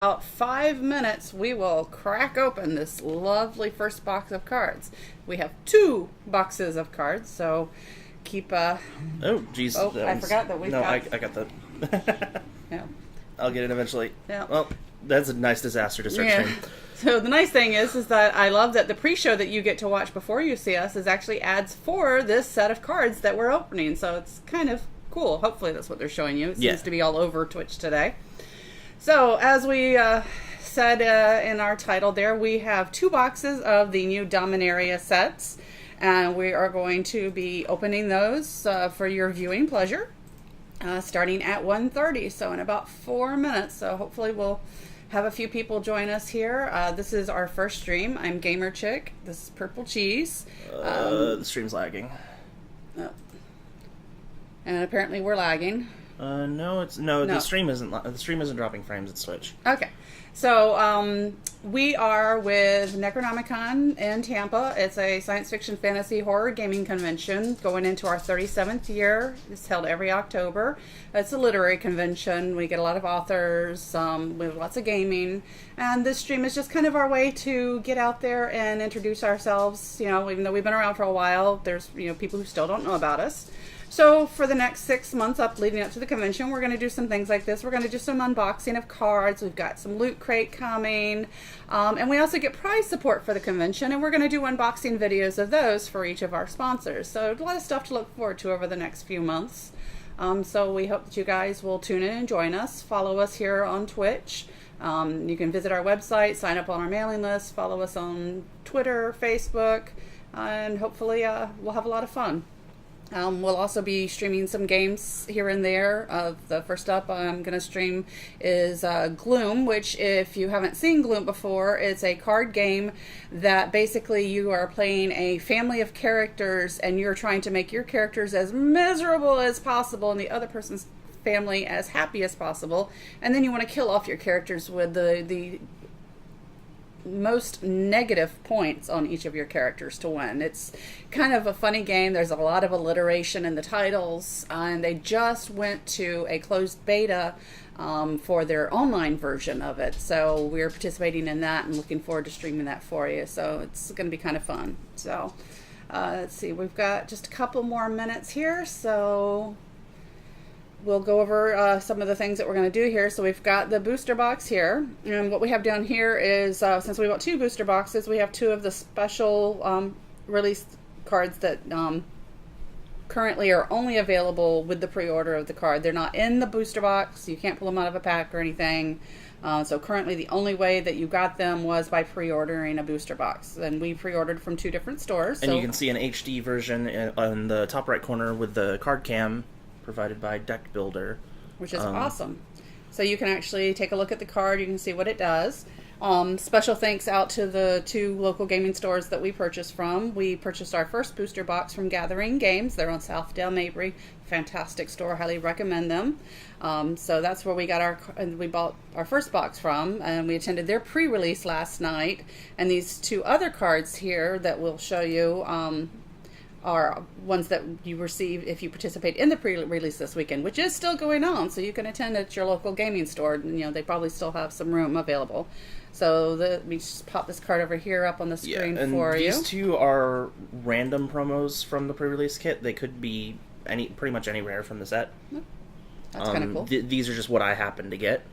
About 5 minutes, we will crack open this lovely first box of cards. We have 2 boxes of cards, so keep. Oh, jeez. Oh, I forgot that we. No, got... I got that. Yeah. I'll get it eventually. Yeah. Well, that's a nice disaster to start stream. So the nice thing is that I love that the pre-show that you get to watch before you see us is actually ads for this set of cards that we're opening. So it's kind of cool. Hopefully that's what they're showing you. It seems to be all over Twitch today. So, as we said in our title there, we have 2 boxes of the new Dominaria sets, and we are going to be opening those for your viewing pleasure, starting at 1:30, so in about 4 minutes. So hopefully we'll have a few people join us here. This is our first stream. I'm Gamer Chick. This is Purple Cheese. The stream's lagging. And apparently we're lagging. No. The stream isn't dropping frames. It's Twitch. Okay, so we are with Necronomicon in Tampa. It's a science fiction, fantasy, horror gaming convention going into our 37th year. It's held every October. It's a literary convention. We get a lot of authors. We have lots of gaming, and this stream is just kind of our way to get out there and introduce ourselves. You know, even though we've been around for a while, there's people who still don't know about us. So for the next 6 months leading up to the convention, we're going to do some things like this. We're going to do some unboxing of cards. We've got some loot crate coming. And we also get prize support for the convention. And we're going to do unboxing videos of those for each of our sponsors. So a lot of stuff to look forward to over the next few months. So we hope that you guys will tune in and join us. Follow us here on Twitch. You can visit our website, sign up on our mailing list, follow us on Twitter, Facebook, and hopefully we'll have a lot of fun. We'll also be streaming some games here and there. The first up I'm going to stream is Gloom, which if you haven't seen Gloom before, it's a card game that basically you are playing a family of characters and you're trying to make your characters as miserable as possible and the other person's family as happy as possible. And then you want to kill off your characters with the most negative points on each of your characters to win. It's kind of a funny game. There's a lot of alliteration in the titles, and they just went to a closed beta for their online version of it. So we're participating in that and looking forward to streaming that for you. So it's going to be kind of fun. So let's see. We've got just a couple more minutes here. So we'll go over some of the things that we're going to do here. So we've got the booster box here. And what we have down here is, since we bought 2 booster boxes, we have 2 of the special release cards that currently are only available with the pre-order of the card. They're not in the booster box. You can't pull them out of a pack or anything. So currently the only way that you got them was by pre-ordering a booster box. And we pre-ordered from 2 different stores. And you can see an HD version on the top right corner with the card cam provided by Deck Builder, which is awesome. So you can actually take a look at the card. You can see what it does. Special thanks out to the 2 local gaming stores that we purchased from. We purchased our first booster box from Gathering Games. They're on Southdale Mabry. Fantastic store. Highly recommend them. So that's where we bought our first box from, and we attended their pre-release last night. And these 2 other cards here that we'll show you are ones that you receive if you participate in the pre-release this weekend, which is still going on. So you can attend at your local gaming store. They probably still have some room available. So let me just pop this card over here up on the screen for you. These 2 are random promos from the pre-release kit. They could be pretty much anywhere from the set. That's kind of cool. These are just what I happen to get.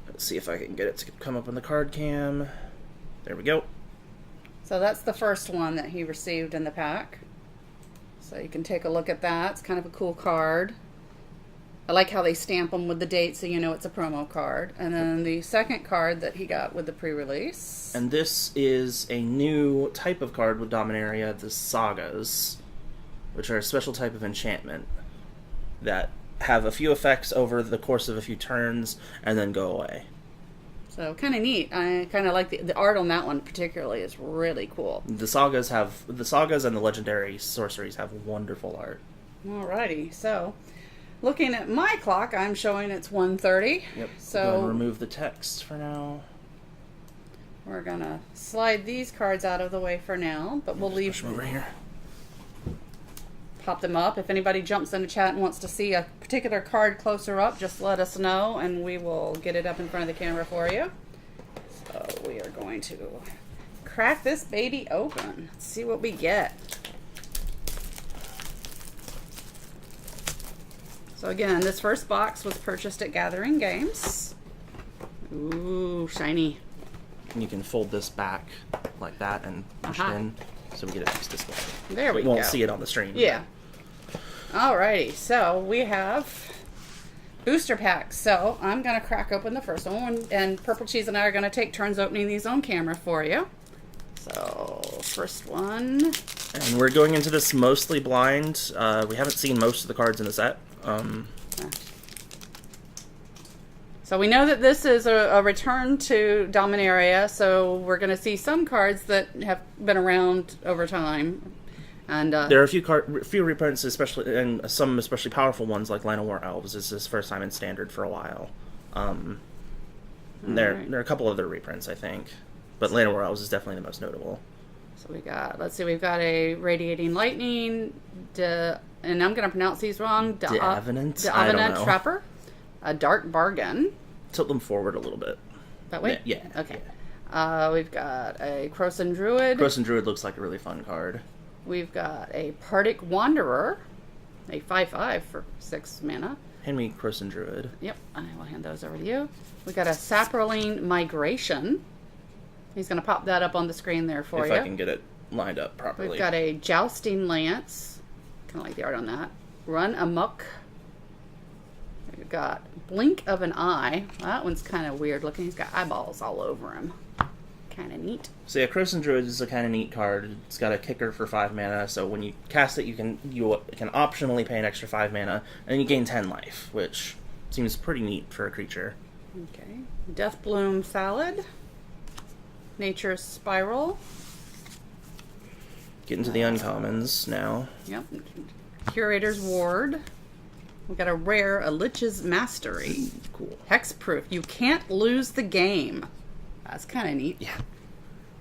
Let's see if I can get it to come up on the card cam. There we go. So that's the first one that he received in the pack. So you can take a look at that. It's kind of a cool card. I like how they stamp them with the date so you know it's a promo card. And then the second card that he got with the pre-release. And this is a new type of card with Dominaria, the Sagas, which are a special type of enchantment that have a few effects over the course of a few turns and then go away. So kind of neat. I kind of like the art on that one particularly is really cool. The sagas and the legendary sorceries have wonderful art. Alrighty, so looking at my clock, I'm showing it's 1:30. Yep. So go ahead and remove the text for now. We're gonna slide these cards out of the way for now, but we'll leave Push them over here. pop them up. If anybody jumps into chat and wants to see a particular card closer up, just let us know and we will get it up in front of the camera for you. So we are going to crack this baby open. Let's see what we get. So again, this first box was purchased at Gathering Games. Ooh, shiny. And you can fold this back like that and push it in, so we get a nice display. There we go. You won't see it on the stream. Yeah. Alrighty, so we have booster packs. So I'm going to crack open the first one, and Purple Cheese and I are going to take turns opening these on camera for you. So, first one. And we're going into this mostly blind. We haven't seen most of the cards in the set. So we know that this is a return to Dominaria, so we're going to see some cards that have been around over time. And there are a few reprints, especially, and some especially powerful ones like Land of War Elves. This is his first time in Standard for a while. There are a couple other reprints, I think, but Land of War Elves is definitely the most notable. So we got, let's see, we've got a Radiating Lightning, and I'm going to pronounce these wrong. Deavenant Trapper, a Dark Bargain. Tilt them forward a little bit. That way? Yeah. Okay. We've got a Croson Druid. Croson Druid looks like a really fun card. We've got a Partic Wanderer, a 5/5 for 6 mana. Hand me Croson Druid. Yep, I will hand those over to you. We got a Saproline Migration. He's going to pop that up on the screen there for you. If I can get it lined up properly. We've got a Jousting Lance. Kind of like the art on that. Run Amok. We've got Blink of an Eye. That one's kind of weird looking. He's got eyeballs all over him. Kind of neat. So yeah, Croson Druid is a kind of neat card. It's got a kicker for 5 mana, so when you cast it, you can optionally pay an extra 5 mana, and you gain 10 life, which seems pretty neat for a creature. Okay. Deathbloom Salad. Nature's Spiral. Get into the uncommons now. Yep. Curator's Ward. We got a rare, a Lich's Mastery. Cool. Hexproof. You can't lose the game. That's kind of neat. Yeah.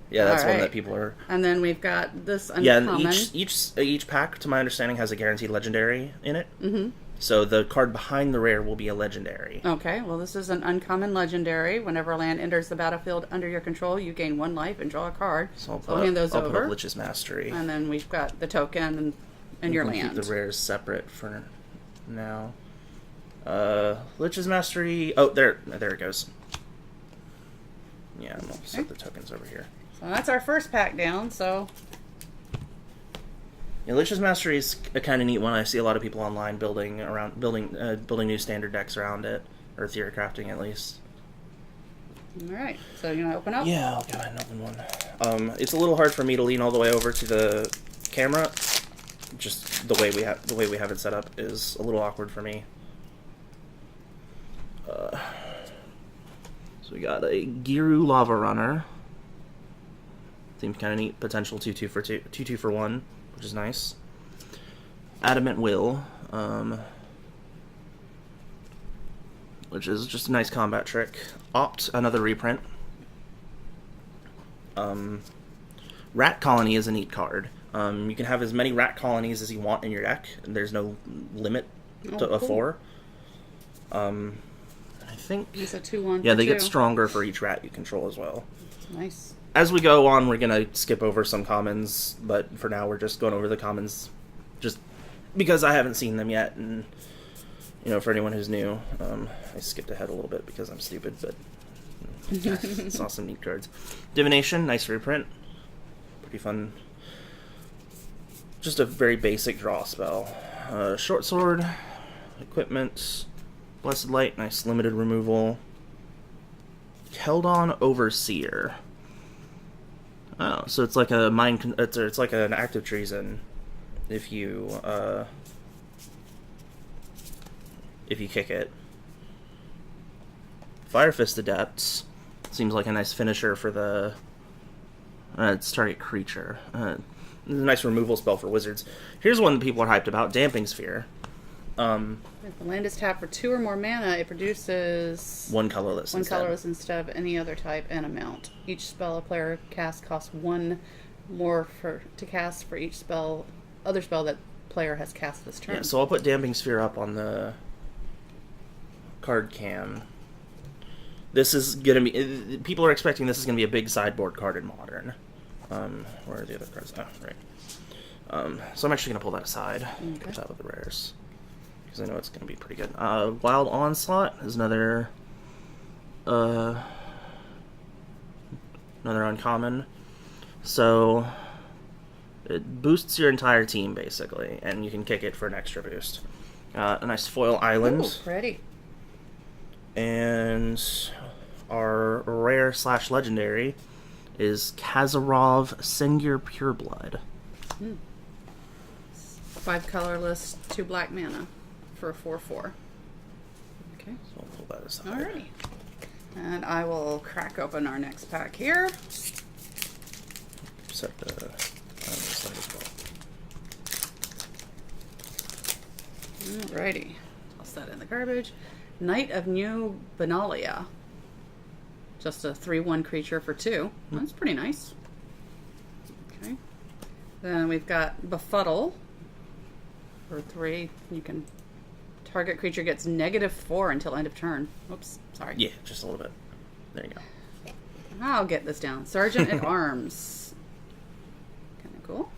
Yeah, that's All right. one that people are. And then we've got this uncommon. Yeah, and each pack, to my understanding, has a guaranteed legendary in it. Mm-hmm. So the card behind the rare will be a legendary. Okay, well this is an uncommon legendary. Whenever a land enters the battlefield under your control, you gain 1 life and draw a card. So I'll hand those I'll over. put up Lich's Mastery. And then we've got the token and your land. Keep the rares separate for now. Lich's Mastery. Oh, there it goes. Yeah, I'm gonna set the tokens over here. So that's our first pack down. So yeah, Lich's Mastery is a kind of neat one. I see a lot of people online building new standard decks around it, or theory crafting at least. All right, so you want to open up? Yeah, I'll go ahead and open one. It's a little hard for me to lean all the way over to the camera. Just the way we have it set up is a little awkward for me. So we got a Giru Lava Runner. Seems kind of neat. Potential 2/2 for 1, which is nice. Adamant Will, which is just a nice combat trick. Opt, another reprint. Rat Colony is a neat card. You can have as many rat colonies as you want in your deck. There's no limit of 4. I think It's a 2/1. yeah, they get stronger for each rat you control as well. Nice. As we go on, we're gonna skip over some commons, but for now we're just going over the commons, just because I haven't seen them yet, and for anyone who's new, I skipped ahead a little bit because I'm stupid, but saw some neat cards. Divination, nice reprint, pretty fun. Just a very basic draw spell. Short Sword, equipment, Blessed Light, nice limited removal. Keldon Overseer. Oh, so it's like a it's like an act of treason if you kick it. Fire Fist Adept seems like a nice finisher for the it's target creature. A nice removal spell for wizards. Here's one that people are hyped about: Damping Sphere. If the land is tapped for 2 or more mana, it produces One colorless instead of any other type and amount. Each spell a player casts costs 1 more to cast for each other spell that player has cast this turn. Yeah, so I'll put Damping Sphere up on the card cam. This is going to be... People are expecting this is going to be a big sideboard card in Modern. Where are the other cards? Oh, right. So I'm actually going to pull that aside. Okay. Put that with the rares. Because I know it's going to be pretty good. Wild Onslaught is another uncommon. So it boosts your entire team, basically, and you can kick it for an extra boost. A nice foil island. Ooh, pretty. And our rare / legendary is Kazarov Singular Pureblood. 5 colorless, 2 black mana for a 4/4. Okay. So I'll pull that aside. Alrighty. And I will crack open our next pack here. Set the aside as well. Alrighty. Toss that in the garbage. Knight of New Benalia. Just a 3/1 creature for 2. That's pretty nice. Okay. Then we've got Befuddle. For 3. You can... Target creature gets -4 until end of turn. Oops, sorry. Yeah, just a little bit. There you go. I'll get this down. Sergeant at Arms. Kind of cool.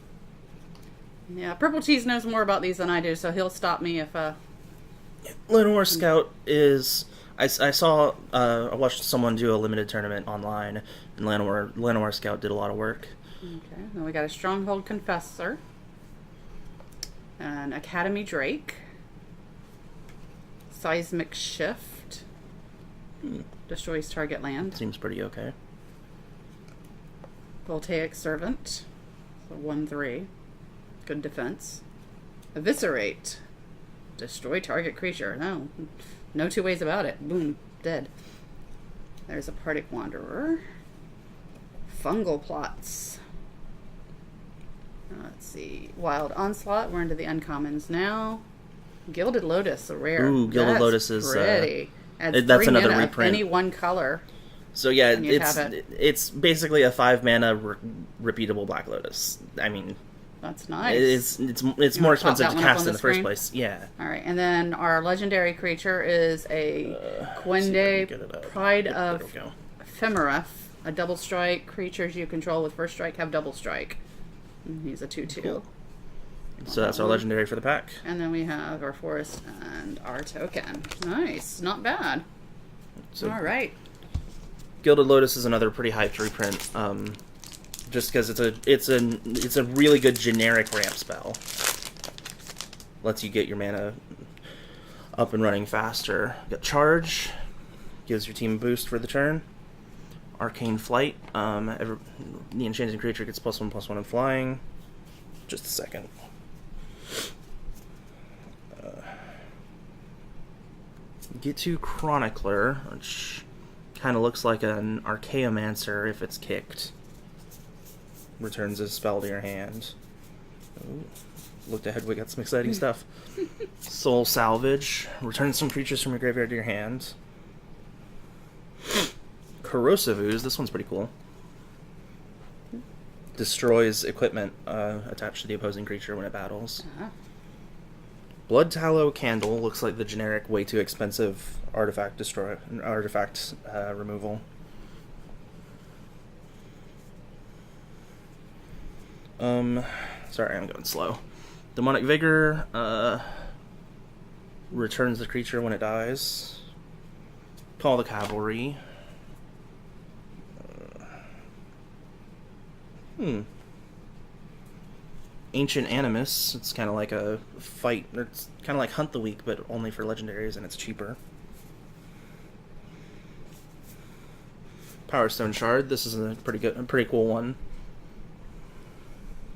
Yeah, Purple Cheese knows more about these than I do, so he'll stop me if... Lenore Scout is... I saw... I watched someone do a limited tournament online, and Lenore Scout did a lot of work. Okay, then we got a Stronghold Confessor. An Academy Drake. Seismic Shift. Destroys target land. Seems pretty okay. Voltaic Servant. So 1/3. Good defense. Eviscerate. Destroy target creature. No two ways about it. Boom. Dead. There's a Partic Wanderer. Fungal Plots. Let's see. Wild Onslaught. We're into the uncommons now. Gilded Lotus, a rare. Ooh, Gilded That's Lotus is pretty. Adds that's 3 another mana, reprint. Any one color. So yeah, And you have it's basically a 5 mana repeatable Black Lotus. I mean, That's nice. it's You more wanna pop expensive that to one up cast on in the the first screen? place. Yeah. All right, and then our legendary creature is a Quende get it up. Pride Yep, of there we go. Ephemereth. A double strike. Creatures you control with first strike have double strike. And he's a 2/2. Cool. So that's our legendary for the pack. And then we have our forest and our token. Nice, not bad. So All right. Gilded Lotus is another pretty hyped reprint. Just because it's a really good generic ramp spell. Lets you get your mana up and running faster. Got Charge, gives your team a boost for the turn. Arcane Flight, the enchanted creature gets +1/+1 in flying. Just a second. Get to Chronicler, which kind of looks like an Archaeomancer if it's kicked. Returns a spell to your hand. Ooh, looked ahead, we got some exciting stuff. Soul Salvage, returns some creatures from your graveyard to your hand. Corrosive Ooze, this one's pretty cool. Destroys equipment attached to the opposing creature when it battles. Uh-huh. Blood Tallow Candle looks like the generic, way too expensive artifact removal. Sorry, I'm going slow. Demonic Vigor returns the creature when it dies. Call the Cavalry. Ancient Animus. It's kind of like a fight. It's kind of like Hunt the Weak, but only for legendaries, and it's cheaper. Power Stone Shard. This is a pretty cool one.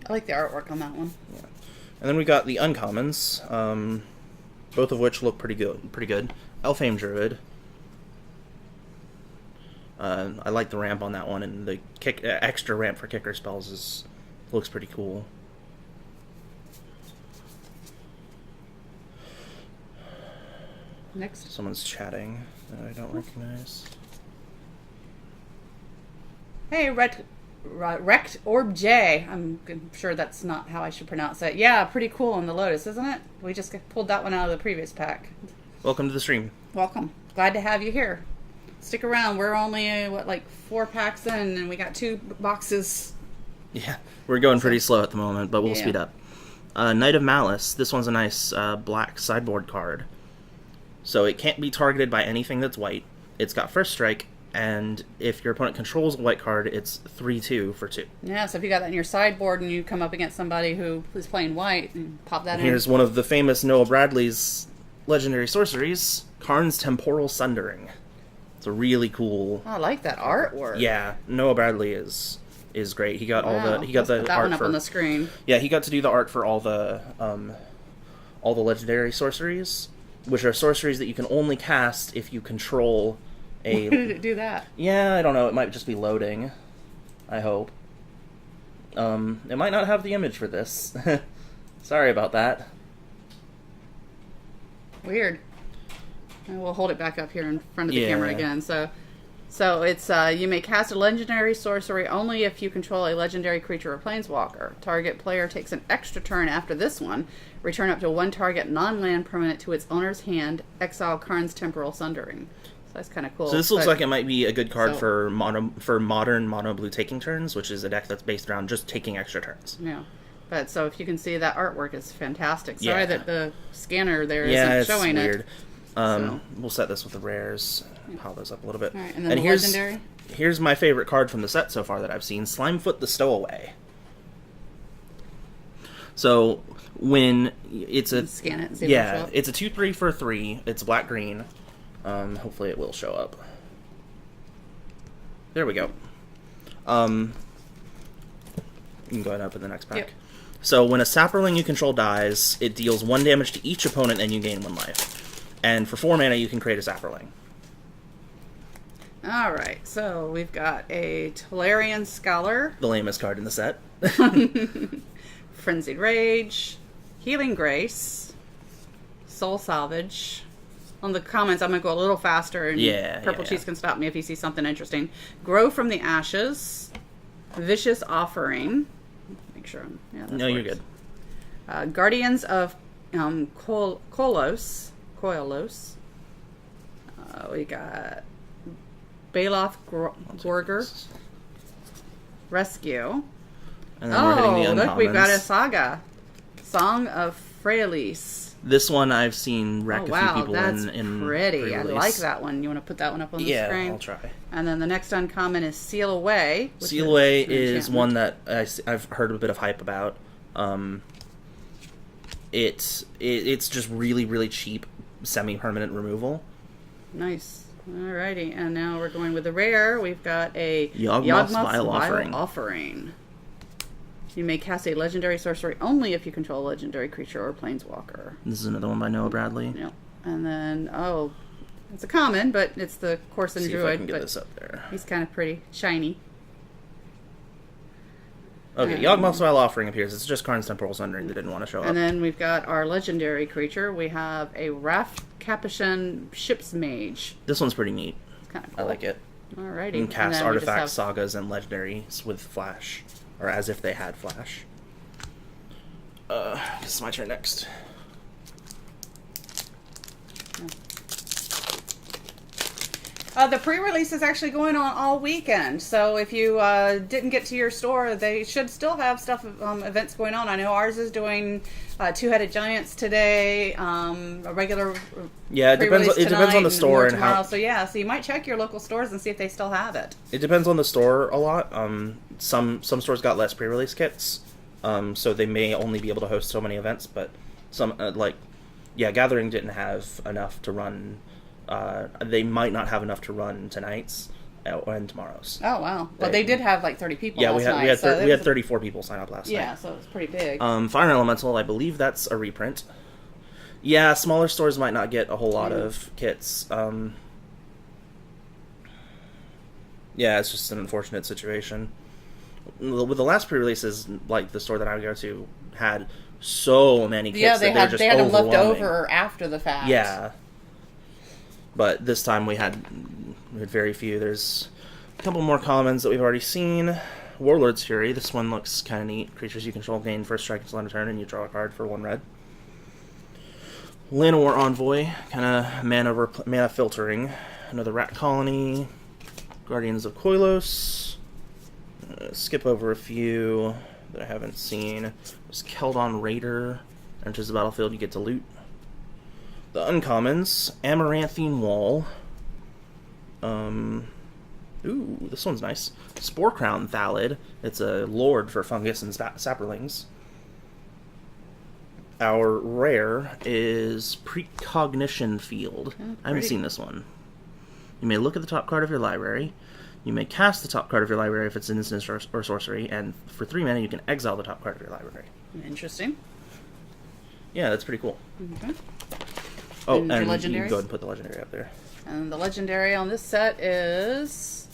I like the artwork on that one. Yeah. And then we got the uncommons, both of which look pretty good. Elfhame Druid. I like the ramp on that one, and the extra ramp for kicker spells looks pretty cool. Next. Someone's chatting that I don't recognize. Hey, Wrecked Orb J. I'm sure that's not how I should pronounce it. Yeah, pretty cool on the Lotus, isn't it? We just pulled that one out of the previous pack. Welcome to the stream. Welcome. Glad to have you here. Stick around. We're only, 4 packs in, and we got 2 boxes. Yeah, we're going pretty slow at the moment, but we'll speed up. Knight of Malice. This one's a nice black sideboard card. So it can't be targeted by anything that's white. It's got first strike, and if your opponent controls a white card, it's 3/2 for 2. Yeah, so if you got that in your sideboard and you come up against somebody who is playing white, and pop that in. Here's one of the famous Noah Bradley's legendary sorceries, Karn's Temporal Sundering. It's a really cool... Oh, I like that artwork. Yeah, Noah Bradley is great. He got Let's put that art one up for on the screen. Yeah, he got to do the art for all the legendary sorceries, which are sorceries that you can only cast if you control a... Why did it do that? Yeah, I don't know. It might just be loading. I hope. It might not have the image for this. Sorry about that. Weird. And we'll hold it back up here in front of the camera again. So it's you may cast a legendary sorcery only if you control a legendary creature or planeswalker. Target player takes an extra turn after this one. Return up to 1 target non-land permanent to its owner's hand. Exile Karn's Temporal Sundering. So that's kind of cool. So this looks like it might be a good card for modern mono blue taking turns, which is a deck that's based around just taking extra turns. Yeah. But so if you can see, that artwork is fantastic. Sorry that the scanner there it's isn't showing weird. it. We'll set this with the rares. Pile those up a little bit. All right, and then the legendary. Here's my favorite card from the set so far that I've seen: Slimefoot the Stowaway. So when it's a scan it and see if it'll show up. It's a 2/3 for 3. It's black green. Hopefully it will show up. There we go. You can go ahead and open the next pack. Yep. So when a Saproling you control dies, it deals 1 damage to each opponent and you gain 1 life. And for 4 mana, you can create a Saproling. Alright, so we've got a Tolarian Scholar. The lamest card in the set. Frenzied Rage. Healing Grace. Soul Salvage. On the comments, I'm going to go a little faster, and Purple Cheese can stop me if he sees something interesting. Grow from the Ashes. Vicious Offering. Make sure that No, works. you're good. Guardians of Kolos. We got Baloth Gorger. Rescue. And then we're hitting the look, we've got a uncommons. saga. Song of Freyalise. This one I've seen wreck a few people that's in pretty. I pre-release. like that one. You want to put that one up on the screen? Yeah, I'll try. And then the next uncommon is Seal Away. Seal Away is one that I've heard a bit of hype about. It's just really, really cheap semi-permanent removal. Nice. Alrighty, and now we're going with the rare. We've got a Yawgmoth's Vile Offering. Offering. You may cast a legendary sorcery only if you control a legendary creature or planeswalker. This is another one by Noah Bradley. Yep. And then, it's a common, but it's the Corson See Druid. if I can get but this up there. he's kind of pretty shiny. Okay, Yawgmoth's Vile Offering appears. It's just Karn's Temporal Sundering that didn't want to show up. And then we've got our legendary creature. We have a Raft Capuchin Ship's Mage. This one's pretty neat. It's kind of I cool. like it. Alrighty. You can cast And then we just artifacts, have- sagas, and legendaries with flash. Or as if they had flash. This is my turn next. The pre-release is actually going on all weekend, so if you didn't get to your store, they should still have events going on. I know ours is doing Two-Headed Giants today, a regular It depends. It depends on the store and how. So so you might check your local stores and see if they still have it. It depends on the store a lot. Some stores got less pre-release kits, so they may only be able to host so many events. But some Gathering didn't have enough to run. They might not have enough to run tonight's and tomorrow's. Oh wow! Well, they did have like 30 people. Yeah, last night, we had 34 people sign up last night. Yeah, so it's pretty big. Fire Elemental, I believe that's a reprint. Yeah, smaller stores might not get a whole lot of kits. Yeah, it's just an unfortunate situation. With the last pre-releases, like the store that I would go to had so many kits. Yeah, they had them left over after the fact. Yeah. But this time we had very few. There's a couple more commons that we've already seen. Warlord's Fury. This one looks kind of neat. Creatures you control gain first strike until end of turn, and you draw a card for 1 red. Llanowar Envoy, kind of mana filtering. Another Rat Colony. Guardians of Koilos. Skip over a few that I haven't seen. There's Keldon Raider. Enters the battlefield, you get to loot. The uncommons, Amaranthine Wall. Ooh, this one's nice. Spore Crown Thallid. It's a lord for fungus and saplings. Our rare is Precognition Field. Oh, I haven't seen this one. You may look at the top card of your library. You may cast the top card of your library if it's an instant or sorcery, and for 3 mana you can exile the top card of your library. Interesting. Yeah, that's pretty cool. Okay. Oh, And and your you can go legendaries? ahead and put the legendary up there. And the legendary on this set is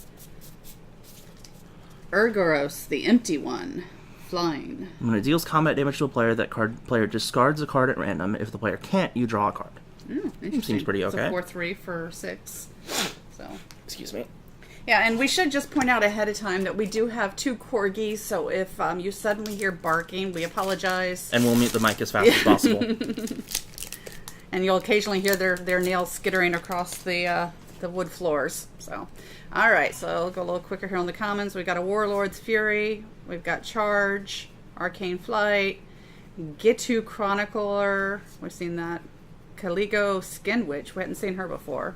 Urgoros, the Empty One, flying. When it deals combat damage to a player, that player discards a card at random. If the player can't, you draw a card. Interesting. Seems pretty okay. It's a 4/3 for 6. So. Excuse me. Yeah, and we should just point out ahead of time that we do have 2 corgis, so if you suddenly hear barking, we apologize. And we'll mute the mic as fast as possible. And you'll occasionally hear their nails skittering across the wood floors. So, all right, so I'll go a little quicker here on the commons. We've got a Warlord's Fury. We've got Charge, Arcane Flight, Gitu Chronicler. We've seen that. Caligo Skin Witch. We hadn't seen her before.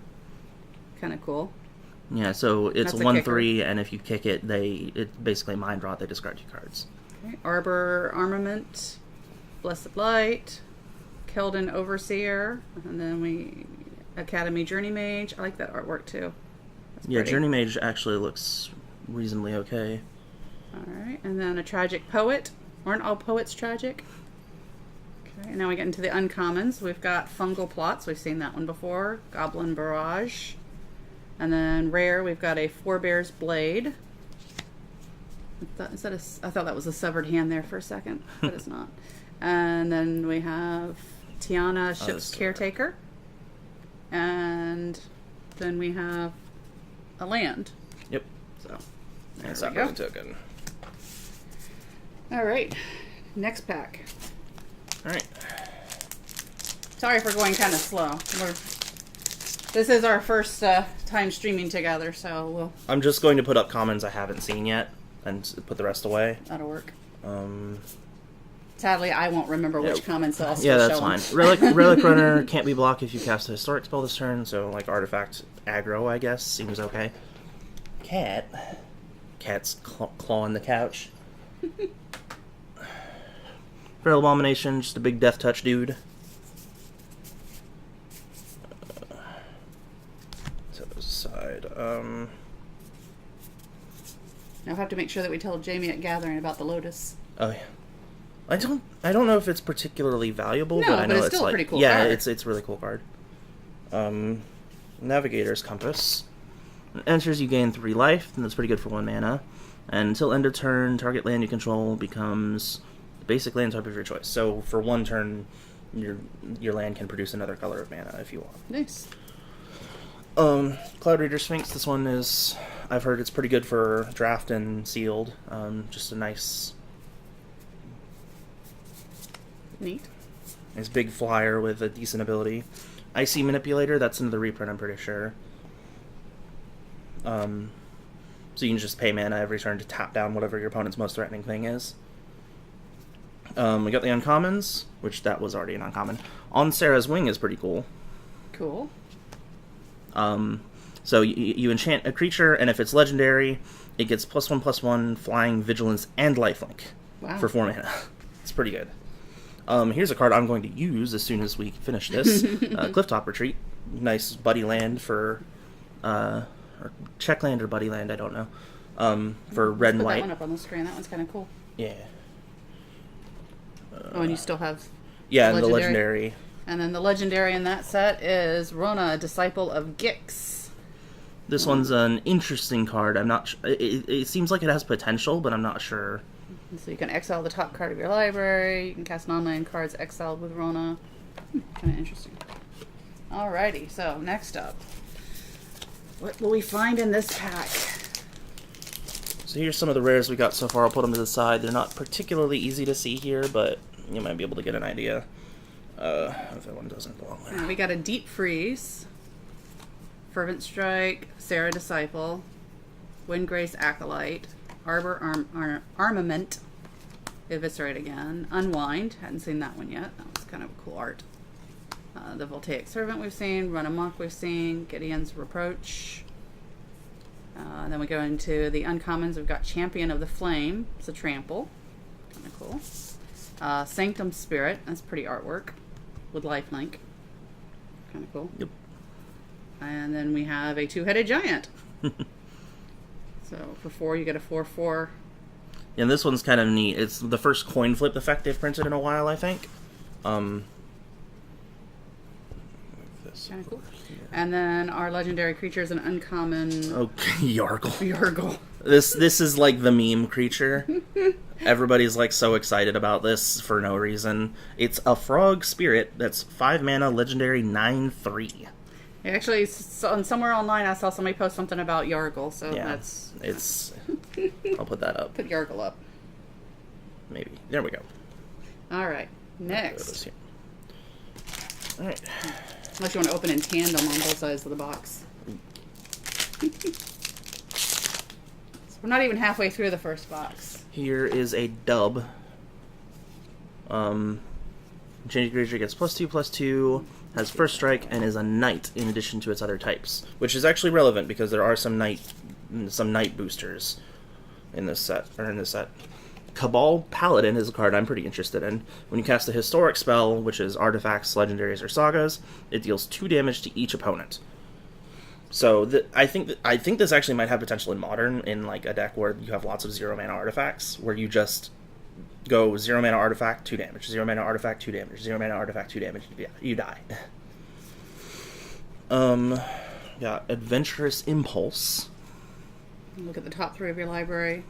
Kind of cool. Yeah, so it's That's a 1/3, and if you kick it, it's basically mind draw. They discard 2 cards. Okay. Arbor Armament, Blessed Light, Keldon Overseer, and then Academy Journey Mage. I like that artwork too. That's Yeah, pretty. Journey Mage actually looks reasonably okay. Alright, and then a Tragic Poet. Aren't all poets tragic? Okay, and now we get into the uncommons. We've got Fungal Plots. We've seen that one before. Goblin Barrage. And then rare, we've got a Forebear's Blade. I thought that was a severed hand there for a second, but it's not. And then we have Tiana, Ship's Caretaker. And then we have a land. Yep. So, That's there not we go. token. All right, next pack. Alright. Sorry for going kind of slow. This is our first time streaming together, so I'm just going to put up commons I haven't seen yet, and put the rest away. that'll work. Sadly, I won't remember which comments I'll Yeah, that's show fine. 'em. Relic Runner can't be blocked if you cast a historic spell this turn, so like artifact aggro, I guess, seems okay. Cat's clawing the couch. Feral Abomination, just a big death touch dude. Set those aside. Now I have to make sure that we tell Jamie at Gathering about the Lotus. Oh yeah. I don't know if it's particularly valuable, No, but I know but it's it's still a like pretty cool yeah, card. it's a really cool card. Navigator's Compass. When it enters, you gain 3 life, and that's pretty good for 1 mana. And until end of turn, target land you control becomes the basic land type of your choice. So for 1 turn, your land can produce another color of mana if you want. Nice. Cloud Reader Sphinx. This one is, I've heard it's pretty good for draft and sealed. Just a nice Neat. big flyer with a decent ability. Icy Manipulator, that's another reprint, I'm pretty sure. So you can just pay mana every turn to tap down whatever your opponent's most threatening thing is. We got the uncommons, which that was already an uncommon. On Sarah's Wing is pretty cool. Cool. So you enchant a creature, and if it's legendary, it gets +1/+1 flying, vigilance, and lifelink. Wow. For 4 mana. It's pretty good. Here's a card I'm going to use as soon as we finish this. Clifftop Retreat. Nice buddy land for... or check land or buddy land, I don't know. For red and Put white. that one up on the screen. That one's kind of cool. Yeah. Oh, and you still have... Yeah, and the legendary. legendary. And then the legendary in that set is Rona, Disciple of Gix. This one's an interesting card. I'm not... It seems like it has potential, but I'm not sure. So you can exile the top card of your library. You can cast non-land cards exiled with Rona. Kind of interesting. Alrighty, so next up. What will we find in this pack? So So here's some of the rares we got so far. I'll put them to the side. They're not particularly easy to see here, but you might be able to get an idea. If that one doesn't belong there. We got a Deep Freeze, Fervent Strike, Sarah Disciple, Windgrace Acolyte, Armament, Eviscerate again, Unwind, hadn't seen that one yet, that was kind of a cool art. The Voltaic Servant we've seen, Run Amok we've seen, Gideon's Reproach. Then we go into the uncommons. We've got Champion of the Flame, it's a trample, kind of cool. Sanctum Spirit, that's pretty artwork, with lifelink, kind of cool. Yep. And then we have a two-headed giant. So for 4, you get a 4/4. Yeah, and this one's kind of neat. It's the first coin flip effect they've printed in a while, I think. Kind of cool. And then our legendary creature is an uncommon. Okay, Yargle. Yargle. This is like the meme creature. Everybody's like so excited about this for no reason. It's a frog spirit that's 5 mana, legendary, 9/3. Actually, somewhere online I saw somebody post something about Yargle, so Yeah, it's. I'll put that up. Put Yargle up. Maybe. There we go. All right, next. All right. Unless you want to open in tandem on both sides of the box. So we're not even halfway through the first box. Here is a dub. Changing creature gets +2/+2, has first strike, and is a knight in addition to its other types, which is actually relevant because there are some knight boosters in this set. Cabal Paladin is a card I'm pretty interested in. When you cast a historic spell, which is artifacts, legendaries, or sagas, it deals 2 damage to each opponent. So I think this actually might have potential in Modern, in like a deck where you have lots of 0 mana artifacts, where you just go 0 mana artifact, 2 damage, 0 mana artifact, 2 damage, 0 mana artifact, 2 damage, you die. Got Adventurous Impulse. Look at the top 3 of your library.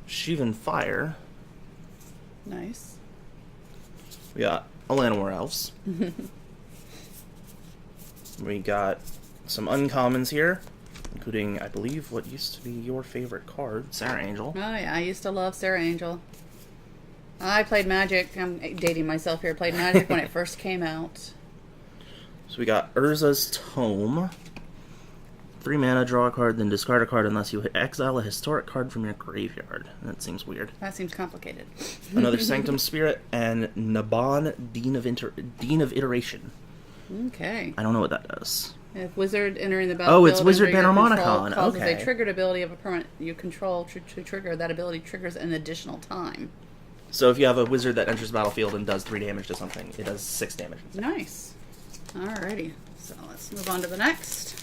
Shivan Fire. Nice. We got Llanowar Elves. We got some uncommons here, including, I believe, what used to be your favorite card, Sarah Angel. Oh yeah, I used to love Sarah Angel. I played Magic. I'm dating myself here. Played Magic when it first came out. So we got Urza's Tome. 3 mana, draw a card, then discard a card unless you exile a historic card from your graveyard. That seems weird. That seems complicated. Another Sanctum Spirit, and Naban, Dean of Iteration. Okay. I don't know what that does. If wizard entering the battlefield, it's Wizard under your Bannermonicon. control causes Okay. a triggered ability of a permanent you control to trigger. That ability triggers an additional time. So if you have a wizard that enters the battlefield and does 3 damage to something, it does 6 damage. Nice. Alrighty. So let's move on to the next.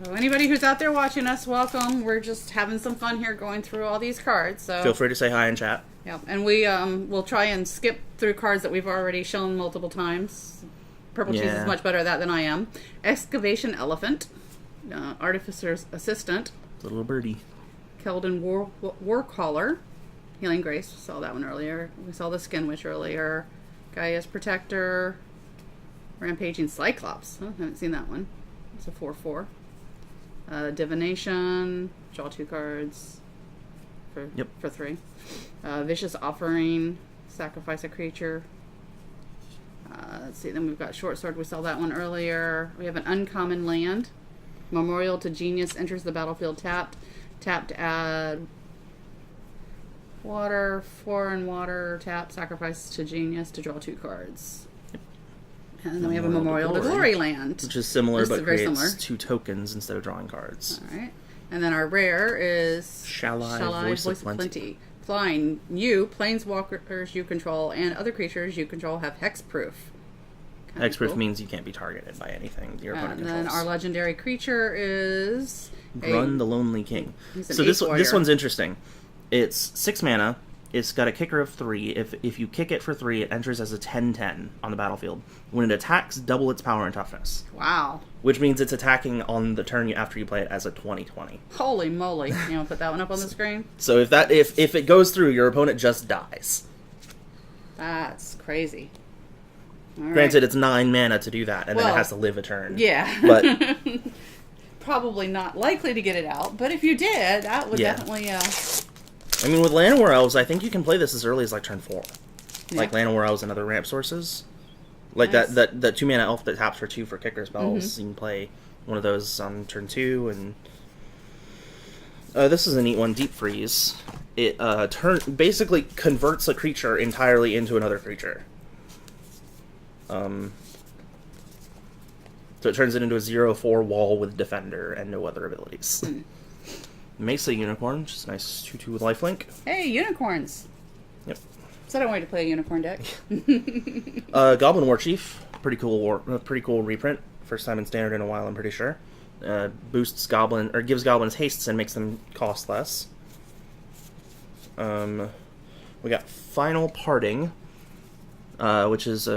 So anybody who's out there watching us, welcome. We're just having some fun here going through all these cards. So Feel free to say hi in chat. yeah, and we will try and skip through cards that we've already shown multiple times. Purple Cheese is much better at that than I am. Excavation Elephant, Artificer's Assistant, Little birdie. Keldon Warcaller, Healing Grace. We saw that one earlier. We saw the Skin Witch earlier. Gaia's Protector, Rampaging Cyclops. Oh, haven't seen that one. It's a 4/4. Divination. Draw 2 cards for 3. Vicious Offering. Sacrifice a creature. Let's see. Then we've got Short Sword. We saw that one earlier. We have an uncommon land. Memorial to Genius enters the battlefield tapped. Tap to add water, 4 and water, tap, sacrifice to Genius to draw 2 cards. And then we have a Memorial to Glory land. Which is similar, This but is very creates similar. 2 tokens instead of drawing cards. Alright. And then our rare is Shall I Voice of Plenty. Flying. You, planeswalkers you control, and other creatures you control have hexproof. Kinda Hexproof cool. means you can't be targeted by anything your opponent And controls. then our legendary creature is Grun the Lonely King. He's an So this 8 warrior. one's interesting. It's 6 mana. It's got a kicker of 3. If you kick it for 3, it enters as a 10/10 on the battlefield. When it attacks, double its power and toughness. Wow. Which means it's attacking on the turn after you play it as a 20/20. Holy moly. You want to put that one up on the screen? So if it goes through, your opponent just dies. That's crazy. All Granted, right. it's 9 mana to do that, and then Well, it has to live a turn. Yeah. But probably not likely to get it out, but if you did, that would definitely... I mean, with Llanowar Elves, I think you can play this as early as, like, turn 4. Yeah. Like Llanowar Elves and other ramp sources. Like Nice. that 2-mana elf that taps for 2 for kicker spells. You can play one of those on turn 2, and... this is a neat one, Deep Freeze. It basically converts a creature entirely into another creature. So it turns it into a 0/4 wall with Defender and no other abilities. Mesa Unicorn, which is a nice 2/2 with lifelink. Hey, unicorns! Yep. So I don't wait to play a unicorn deck. Goblin War Chief, pretty cool reprint. First time in Standard in a while, I'm pretty sure. Boosts Goblin, or gives Goblins hastes and makes them cost less. We got Final Parting, which is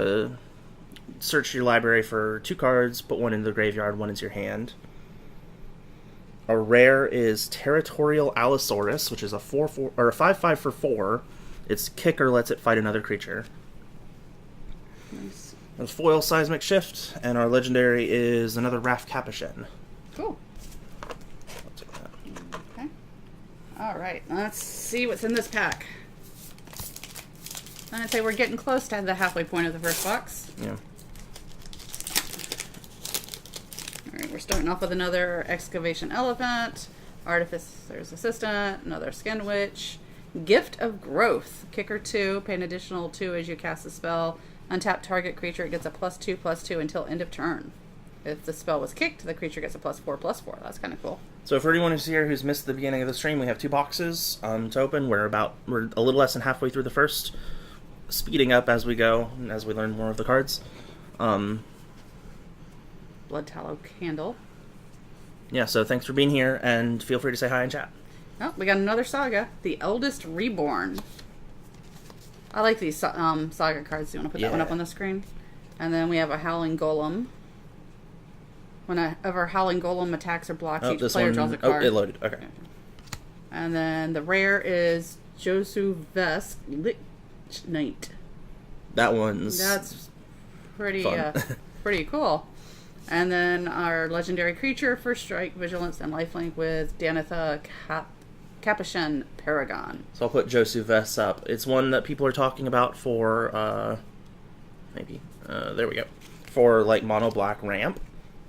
search your library for 2 cards, put 1 in the graveyard, 1 into your hand. A rare is Territorial Allosaurus, which is a 4/4 or a 5/5 for 4. Its kicker lets it fight another creature. Nice. A foil Seismic Shift, and our legendary is another Wrath Capuchin. Cool. I'll take that. Okay. All right. Let's see what's in this pack. I'd say we're getting close to the halfway point of the first box. Yeah. All right. We're starting off with another Excavation Elephant, Artificer's Assistant, another Skin Witch, Gift of Growth, kicker 2, pay an additional 2 as you cast a spell. Untap target creature, it gets a +2/+2 until end of turn. If the spell was kicked, the creature gets a +4/+4. That's kind of cool. So for anyone who's here who's missed the beginning of the stream, we have 2 boxes to open. We're a little less than halfway through the first, speeding up as we go, and as we learn more of the cards. Blood Tallow Candle. Yeah, so thanks for being here, and feel free to say hi in chat. Oh, we got another saga, The Eldest Reborn. I like these saga cards. Do you want to put that one up on the screen? And then we have a Howling Golem. Whenever Howling Golem attacks or blocks, each player draws a card. Oh, it loaded. Okay. And then the rare is Josu Vesk Lich Knight. That's pretty fun. pretty cool. And then our legendary creature, First Strike, Vigilance, and Lifelink with Danitha Capuchin Paragon. So I'll put Josu Vess up. It's one that people are talking about for, there we go. For, like, mono black ramp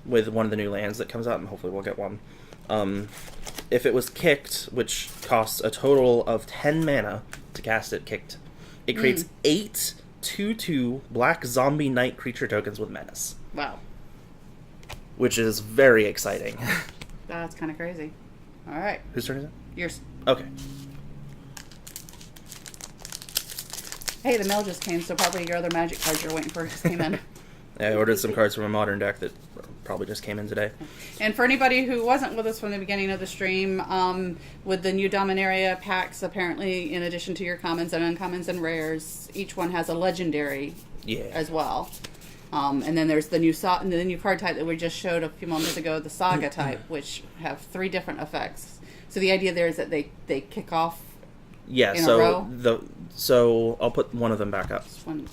with one of the new lands that comes out, and hopefully we'll get one. If it was kicked, which costs a total of 10 mana to cast it kicked, it creates 8 2/2 black zombie knight creature tokens with menace. Wow. Which is very exciting. That's kind of crazy. All right. Whose turn is it? Yours. Okay. Hey, the mail just came, so probably your other magic cards you're waiting for just came in. I ordered some cards from a modern deck that probably just came in today. And for anybody who wasn't with us from the beginning of the stream, with the new Dominaria packs, apparently, in addition to your commons and uncommons and rares, each one has a legendary as well. And then there's the new card type that we just showed a few moments ago, the Saga type, which have 3 different effects. So the idea there is that they kick off in a row? So I'll put one of them back up. Okay.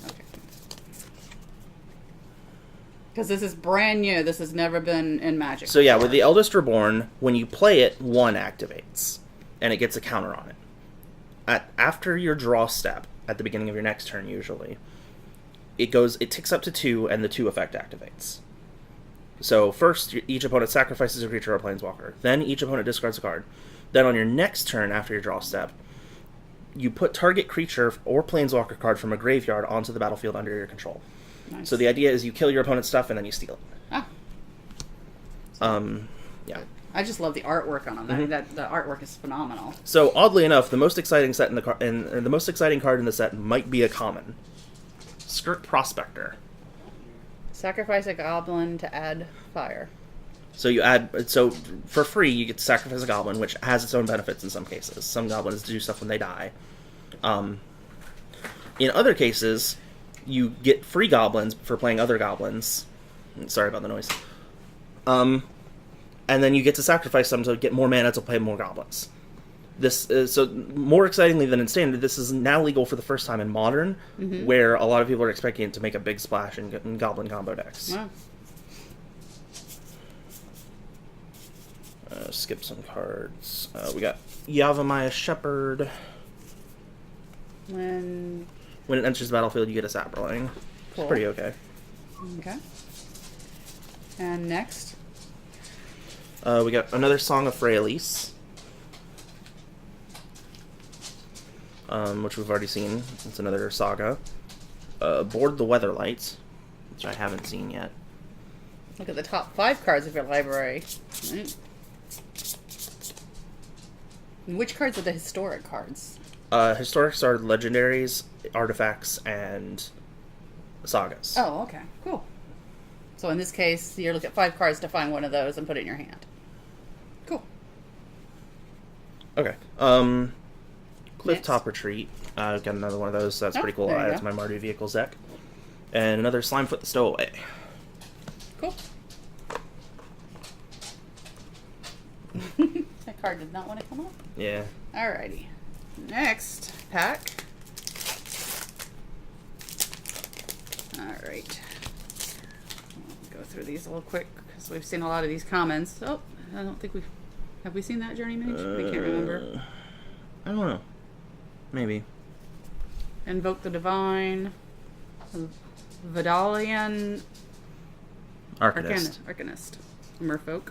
Because this is brand new. This has never been in Magic So yeah, before. with the Eldest Reborn, when you play it, 1 activates, and it gets a counter on it. After your draw step, at the beginning of your next turn usually, it ticks up to 2, and the 2 effect activates. So first, each opponent sacrifices a creature or a planeswalker. Then each opponent discards a card. Then on your next turn after your draw step, you put target creature or planeswalker card from a graveyard onto the battlefield under your control. Nice. So the idea is you kill your opponent's stuff and then you steal it. Yeah. I just love the artwork on them. That the artwork is phenomenal. So oddly enough, the most exciting set the most exciting card in the set might be a common. Skirt Prospector. Sacrifice a goblin to add fire. So for free you get to sacrifice a goblin, which has its own benefits in some cases. Some goblins do stuff when they die. In other cases, you get free goblins for playing other goblins. Sorry about the noise. And then you get to sacrifice them to get more mana to play more goblins. This is, so more excitingly than in standard, this is now legal for the first time in modern, where a lot of people are expecting it to make a big splash in Goblin combo decks. Wow. Skip some cards. We got Yavimaya Shepherd. When it enters the battlefield, you get a Saproling. Cool. It's pretty okay. Okay. And next, We got another Song of Freyalise, which we've already seen. It's another saga. Board the Weatherlight, which I haven't seen yet. look at the top 5 cards of your library. Right. And which cards are the historic cards? Historics are legendaries, artifacts, and sagas. Oh, okay. Cool. So in this case, you look at 5 cards to find one of those and put it in your hand. Cool. Okay. Cliff Next. Top Retreat. Got another one of those, so that's Oh, pretty cool. there you I'll add go. to my Mardu Vehicles deck. And another Slimefoot the Stowaway. Cool. That card did not want to come up. Yeah. Alrighty. Next pack. Alright. Go through these a little quick because we've seen a lot of these comments. Oh, I don't think have we seen that Journey Mage? I can't remember. I don't know. Maybe. Invoke the Divine. Vidalian Arcanist. Arcanist. Merfolk.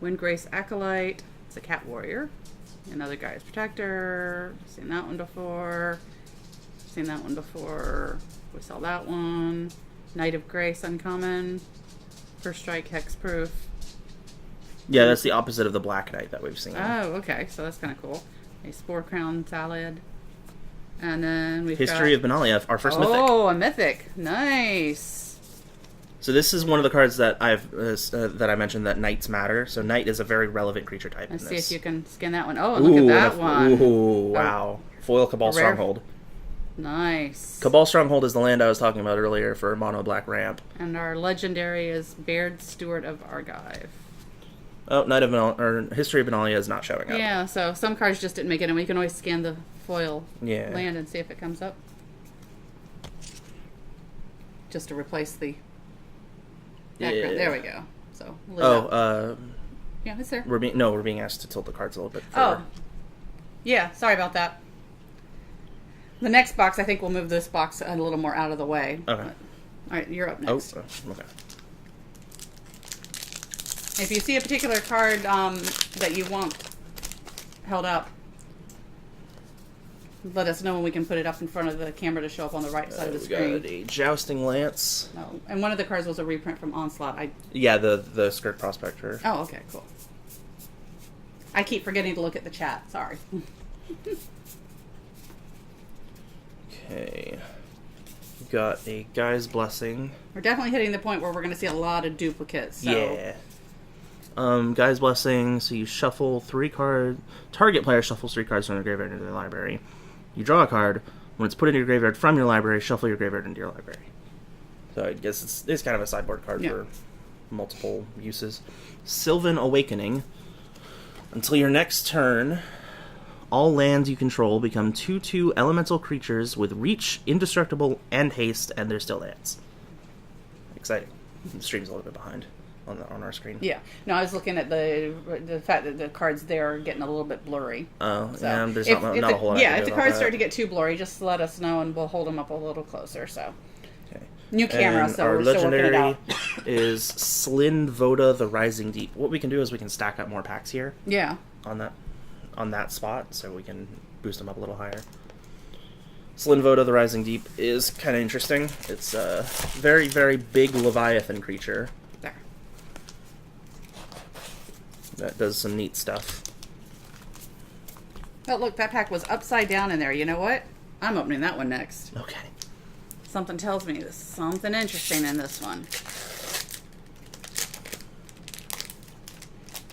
Windgrace Acolyte. It's a cat warrior. Another Guy's Protector. Seen that one before. Seen that one before. We saw that one. Knight of Grace uncommon. First strike hexproof. Yeah, that's the opposite of the Black Knight that we've seen. Oh, okay. So that's kind of cool. A Spore Crown Salad. And then we've History of got... Benalia, our first mythic. Oh, a mythic. Nice. So this is one of the cards that that I mentioned that knights matter. So knight is a very relevant creature type Let's in see this. if you can scan that one. Oh, look at that one. Ooh, wow. Foil Cabal rare- Stronghold. Nice. Cabal Stronghold is the land I was talking about earlier for mono black ramp. And our legendary is Baird Steward of Argive. Oh, History of Benalia is not showing up. Yeah, so some cards just didn't make it, and we can always scan the foil Yeah. land and see if it comes up. Just to replace the background. Yeah. There we go. So lit up. Yeah, it's there. we're being asked to tilt the cards a little bit. Oh, yeah. Sorry about that. The next box, I think we'll move this box a little more out of the way. Okay. All right, you're up Oh, next. okay. If you see a particular card that you want held up, let us know and we can put it up in front of the camera to show up on the right side of the We screen. got a Jousting Lance. No. And one of the cards was a reprint from Onslaught. Yeah, the Skirt Prospector. Oh, okay, cool. I keep forgetting to look at the chat. Sorry. Okay. We got a Guy's Blessing. We're definitely hitting the point where we're going to see a lot of duplicates. So. Yeah. Guy's Blessing, so you shuffle 3 cards. Target player shuffles 3 cards from their graveyard into their library. You draw a card. When it's put into your graveyard from your library, shuffle your graveyard into your library. So I guess it's kind of a sideboard card for multiple uses. Sylvan Awakening. Until your next turn, all lands you control become 2/2 elemental creatures with reach, indestructible, and haste, and they're still lands. Exciting. The stream's a little bit behind on our screen. Yeah. No, I was looking at the fact that the cards there are getting a little bit blurry. Oh, So yeah, there's if not the, a whole lot yeah, I can if do the about cards that. start to get too blurry, just let us know and we'll hold them up a little closer. So Okay. new camera, And so our we're still working it legendary out. is Slin Voda the Rising Deep. What we can do is we can stack up more packs here Yeah. on that spot, so we can boost them up a little higher. Slin Voda the Rising Deep is kind of interesting. It's a very, very big Leviathan creature There. that does some neat stuff. Oh, look, that pack was upside down in there. You know what? I'm opening that one next. Okay. Something tells me there's something interesting in this one.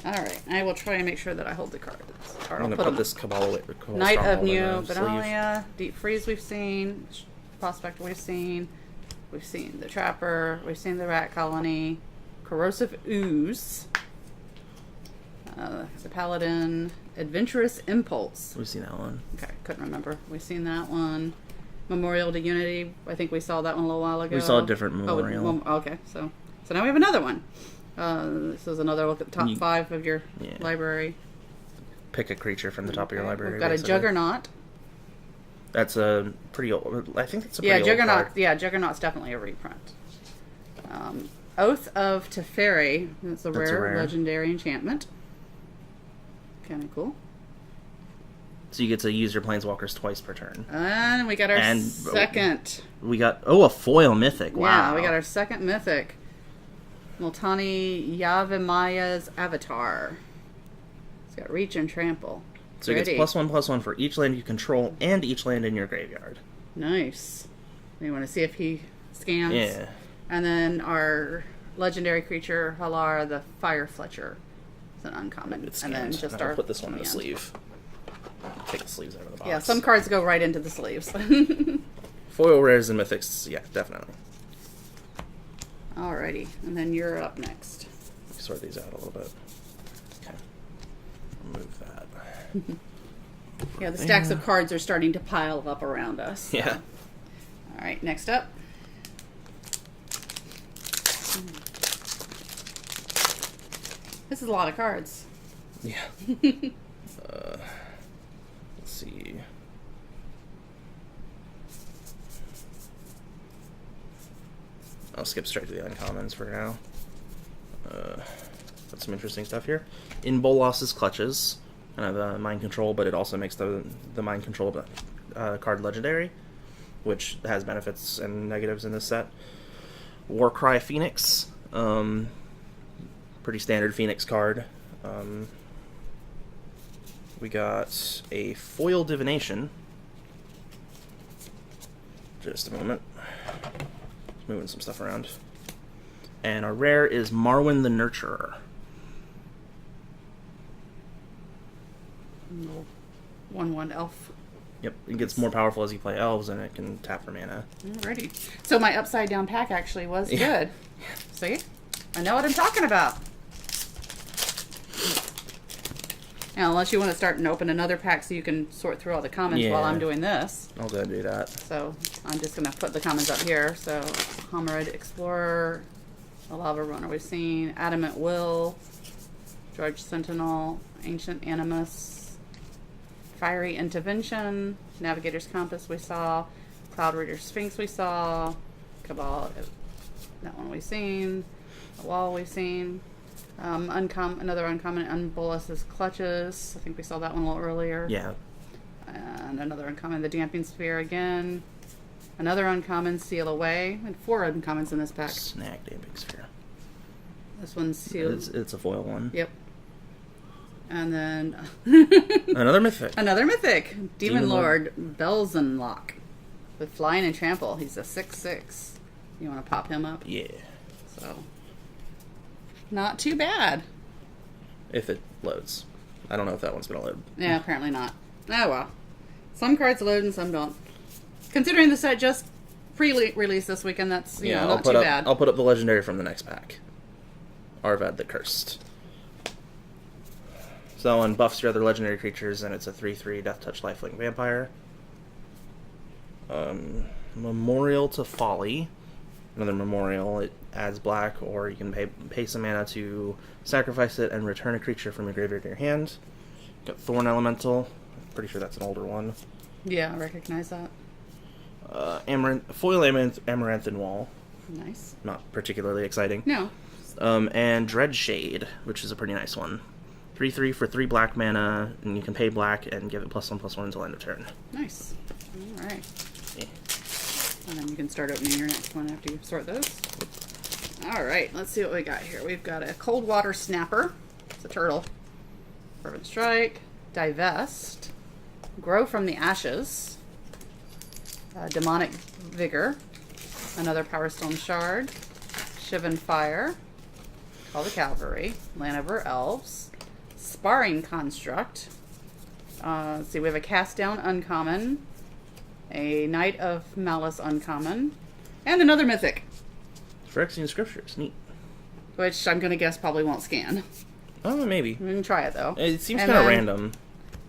All right, I will try and make sure that I hold the cards. Or I'm I'll going to put put them. this Cabal away. Knight of Stronghold New in the sleeve. Benalia, Deep Freeze we've seen, Prospector we've seen the Trapper, we've seen the Rat Colony, Corrosive Ooze, The Paladin, Adventurous Impulse. We've seen that one. Okay, couldn't remember. We've seen that one. Memorial to Unity. I think we saw that one a little while ago. We saw a different memorial. Okay, so now we have another one. This is another look at the top 5 of your library. Pick a creature from the top of your library. We've got a Juggernaut. That's a pretty old. I think it's a pretty old card. Yeah, Juggernaut's definitely a reprint. Oath of Teferi. That's a rare legendary enchantment. Kind of cool. So you get to use your planeswalkers twice per turn. And we got our second. We got a foil mythic. Wow. Yeah, we got our second mythic. Multani Yavimaya Avatar. It's got reach and trample. So it gets +1/+1 for each land you control and each land in your graveyard. Nice. You want to see if he scans? Yeah. And then our legendary creature, Halar, the Fire Fletcher. It's an uncommon. And then just I'll put this one in the sleeve. Take the sleeves out of the box. Yeah, some cards go right into the sleeves. Foil rares and mythics, yeah, definitely. Alrighty, and then you're up next. Sort these out a little bit. Okay. Move that. Yeah, the stacks of cards are starting to pile up around us. Yeah. Alright, next up. This is a lot of cards. Yeah. Let's see. I'll skip straight to the uncommons for now. Got some interesting stuff here. In Bolas's Clutches, kind of mind control, but it also makes the mind control of the card legendary, which has benefits and negatives in this set. Warcry Phoenix, pretty standard Phoenix card. We got a Foil Divination. Just a moment. Moving some stuff around. And our rare is Marwyn the Nurturer. 1/1 elf. Yep, it gets more powerful as you play elves, and it can tap for mana. Alrighty. So my upside down pack actually was good. See? I know what I'm talking about. Now, unless you want to start and open another pack so you can sort through all the comments while I'm doing this. I'll go do that. So I'm just going to put the comments up here. So Homerid Explorer, the Lava Runner we've seen, Adamant Will, George Sentinel, Ancient Animus, Fiery Intervention, Navigator's Compass we saw, Cloud Reader Sphinx we saw, Cabal, that one we've seen, the Wall we've seen. Another uncommon, Unbolus's Clutches. I think we saw that one a little earlier. Yeah. And another uncommon, the Damping Sphere again. Another uncommon, Seal Away. And 4 uncommons in this pack. Snag Damping Sphere. This one's sealed. It's a foil one. Yep. And then another mythic. Another mythic. Demon Lord Belzenlock. With Flying and Trample. He's a 6/6. You want to pop him up? Yeah. So... not too bad. If it loads. I don't know if that one's going to load. Yeah, apparently not. Oh well. Some cards load and some don't. Considering the set just pre-released this weekend, that's not too bad. I'll put up the legendary from the next pack. Arvad the Cursed. So that one buffs your other legendary creatures, and it's a 3/3 Death Touch Lifelink Vampire. Memorial to Folly. Another memorial. It adds black, or you can pay some mana to sacrifice it and return a creature from your graveyard to your hand. Got Thorn Elemental. I'm pretty sure that's an older one. Yeah, I recognize that. Foil Amaranthine Wall. Nice. Not particularly exciting. No. And Dreadshade, which is a pretty nice one. 3/3 for 3 black mana, and you can pay black and give it +1/+1 until end of turn. Nice. All right. Yeah. And then you can start opening your next one after you sort those. All right, let's see what we got here. We've got a Cold Water Snapper. It's a turtle. Fervent Strike. Divest. Grow from the Ashes. Demonic Vigor. Another Power Stone Shard. Shivan Fire. Call the Cavalry. Lanover Elves. Sparring Construct. Let's see, we have a Cast Down Uncommon. A Knight of Malice uncommon, and another mythic. Phyrexian Scriptures, neat. Which I'm going to guess probably won't scan. Oh, maybe. We can try it though. It seems And kind of then- random.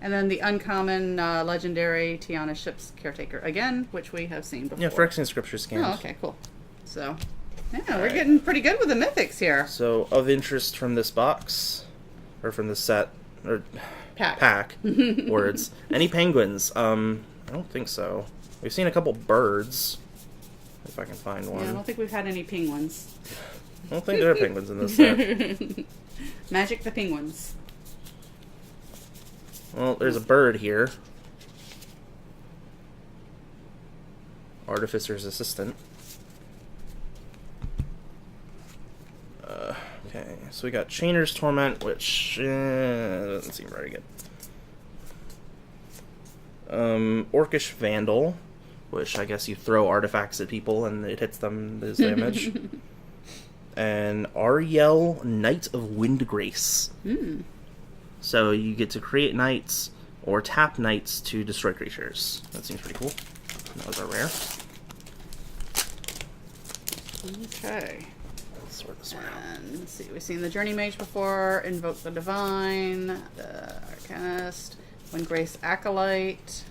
And then the uncommon legendary Tiana Ship's Caretaker again, which we have seen before. Yeah, Phyrexian Scripture scans. Oh, okay, cool. So, yeah, we're getting pretty good with the mythics here. So, of interest from this box, or from this set, or Pack. words. Any penguins? I don't think so. We've seen a couple birds, if I can find one. Yeah, I don't think we've had any penguins. I don't think there are penguins in this set. Magic the penguins. Well, there's a bird here. Artificer's Assistant. Okay, so we got Chainer's Torment, which doesn't seem very good. Orcish Vandal, which I guess you throw artifacts at people and it hits them as damage. And Ariel, Knight of Windgrace. So you get to create knights or tap knights to destroy creatures. That seems pretty cool. Those are rare. Okay. Let's sort this one out. And let's see, we've seen the Journey Mage before, Invoke the Divine, the Arcanist, Windgrace Acolyte,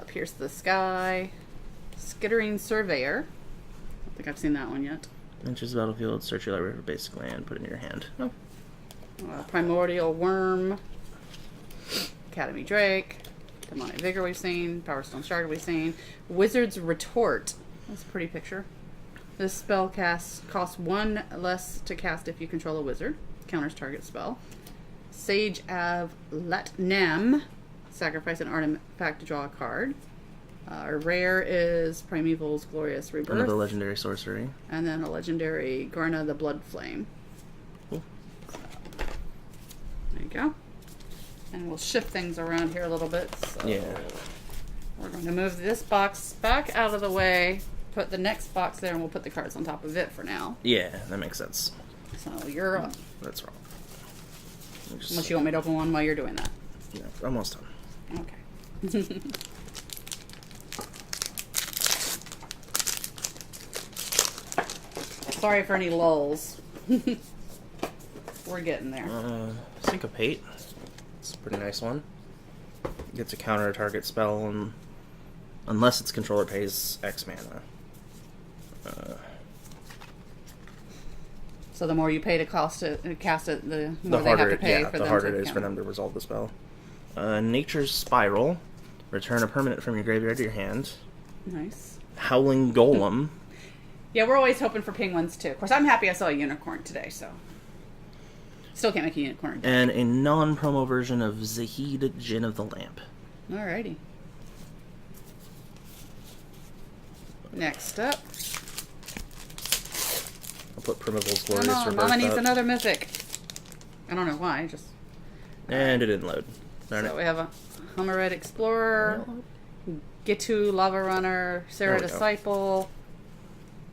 Pierce the Sky, Skittering Surveyor. I don't think I've seen that one yet. Enters the battlefield, search your library for basic land, put it in your hand. Oh. Primordial Worm, Academy Drake, Demonic Vigor we've seen, Power Stone Shard we've seen, Wizard's Retort. That's a pretty picture. This spell costs 1 less to cast if you control a wizard. Counters target spell. Sage of Letnem. Sacrifice an artifact to draw a card. Our rare is Primeval's Glorious Rebirth. Another legendary sorcery. And then a legendary Garna the Blood Flame. Cool. There you go. And we'll shift things around here a little bit. So Yeah. we're going to move this box back out of the way, put the next box there, and we'll put the cards on top of it for now. Yeah, that makes sense. So you're up. That's wrong. Unless you want me to open one while you're doing that. Yeah, almost done. Okay. Sorry for any lulls. We're getting there. Syncopate. It's a pretty nice one. Gets to counter a target spell, and unless its controller pays X mana. So the more you pay to cast it, the more The they have harder, to pay for the them harder to it is for counter. them to resolve the spell. Nature's Spiral. Return a permanent from your graveyard to your hand. Nice. Howling Golem. Yeah, we're always hoping for penguins too. Of course, I'm happy I saw a unicorn today, so still can't make a unicorn. And a non-promo version of Zahid, Djinn of the Lamp. Alrighty. Next up, I'll put Primeval's come Glorious on, Rebirth Mama needs up. another mythic. I don't know why, just And it didn't load. Darn so it. we have a Hummerite Explorer, Gitu Lava Runner, Sarah There we go. Disciple,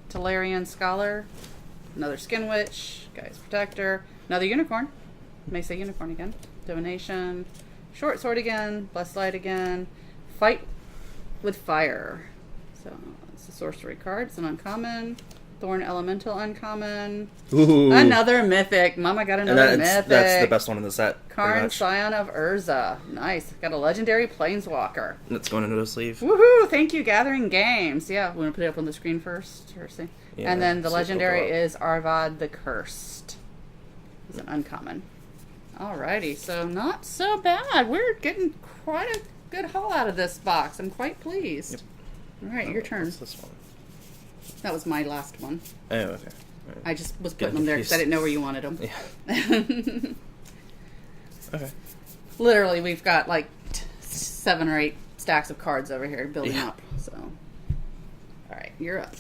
Talarian Scholar, another Skin Witch, Guy's Protector, another Unicorn. May say Unicorn again. Divination, Short Sword again, Blessed Light again, Fight with Fire. So it's a sorcery card. It's an uncommon. Thorn Elemental uncommon. Ooh. Another mythic. Mama got And another mythic. that's the best one in the set. pretty Karn, much. Scion of Urza. Nice. Got a legendary Planeswalker. That's going into a sleeve. Woohoo! Thank you, Gathering Games. Yeah, we want to put it up on the screen first. Or see. Yeah, And then the see if it'll legendary go up. is Arvad the Cursed. It's an uncommon. Alrighty, so not so bad. We're getting quite a good haul out of this box. I'm quite pleased. Yep. Alright, your turn. What's this one? That was my last one. Oh, okay. All right. I just was putting Getting them there because I didn't know where you wanted them. Yeah. Okay. Literally, we've got like 7 or 8 stacks of cards over here building Yeah. up. So, all right, you're up.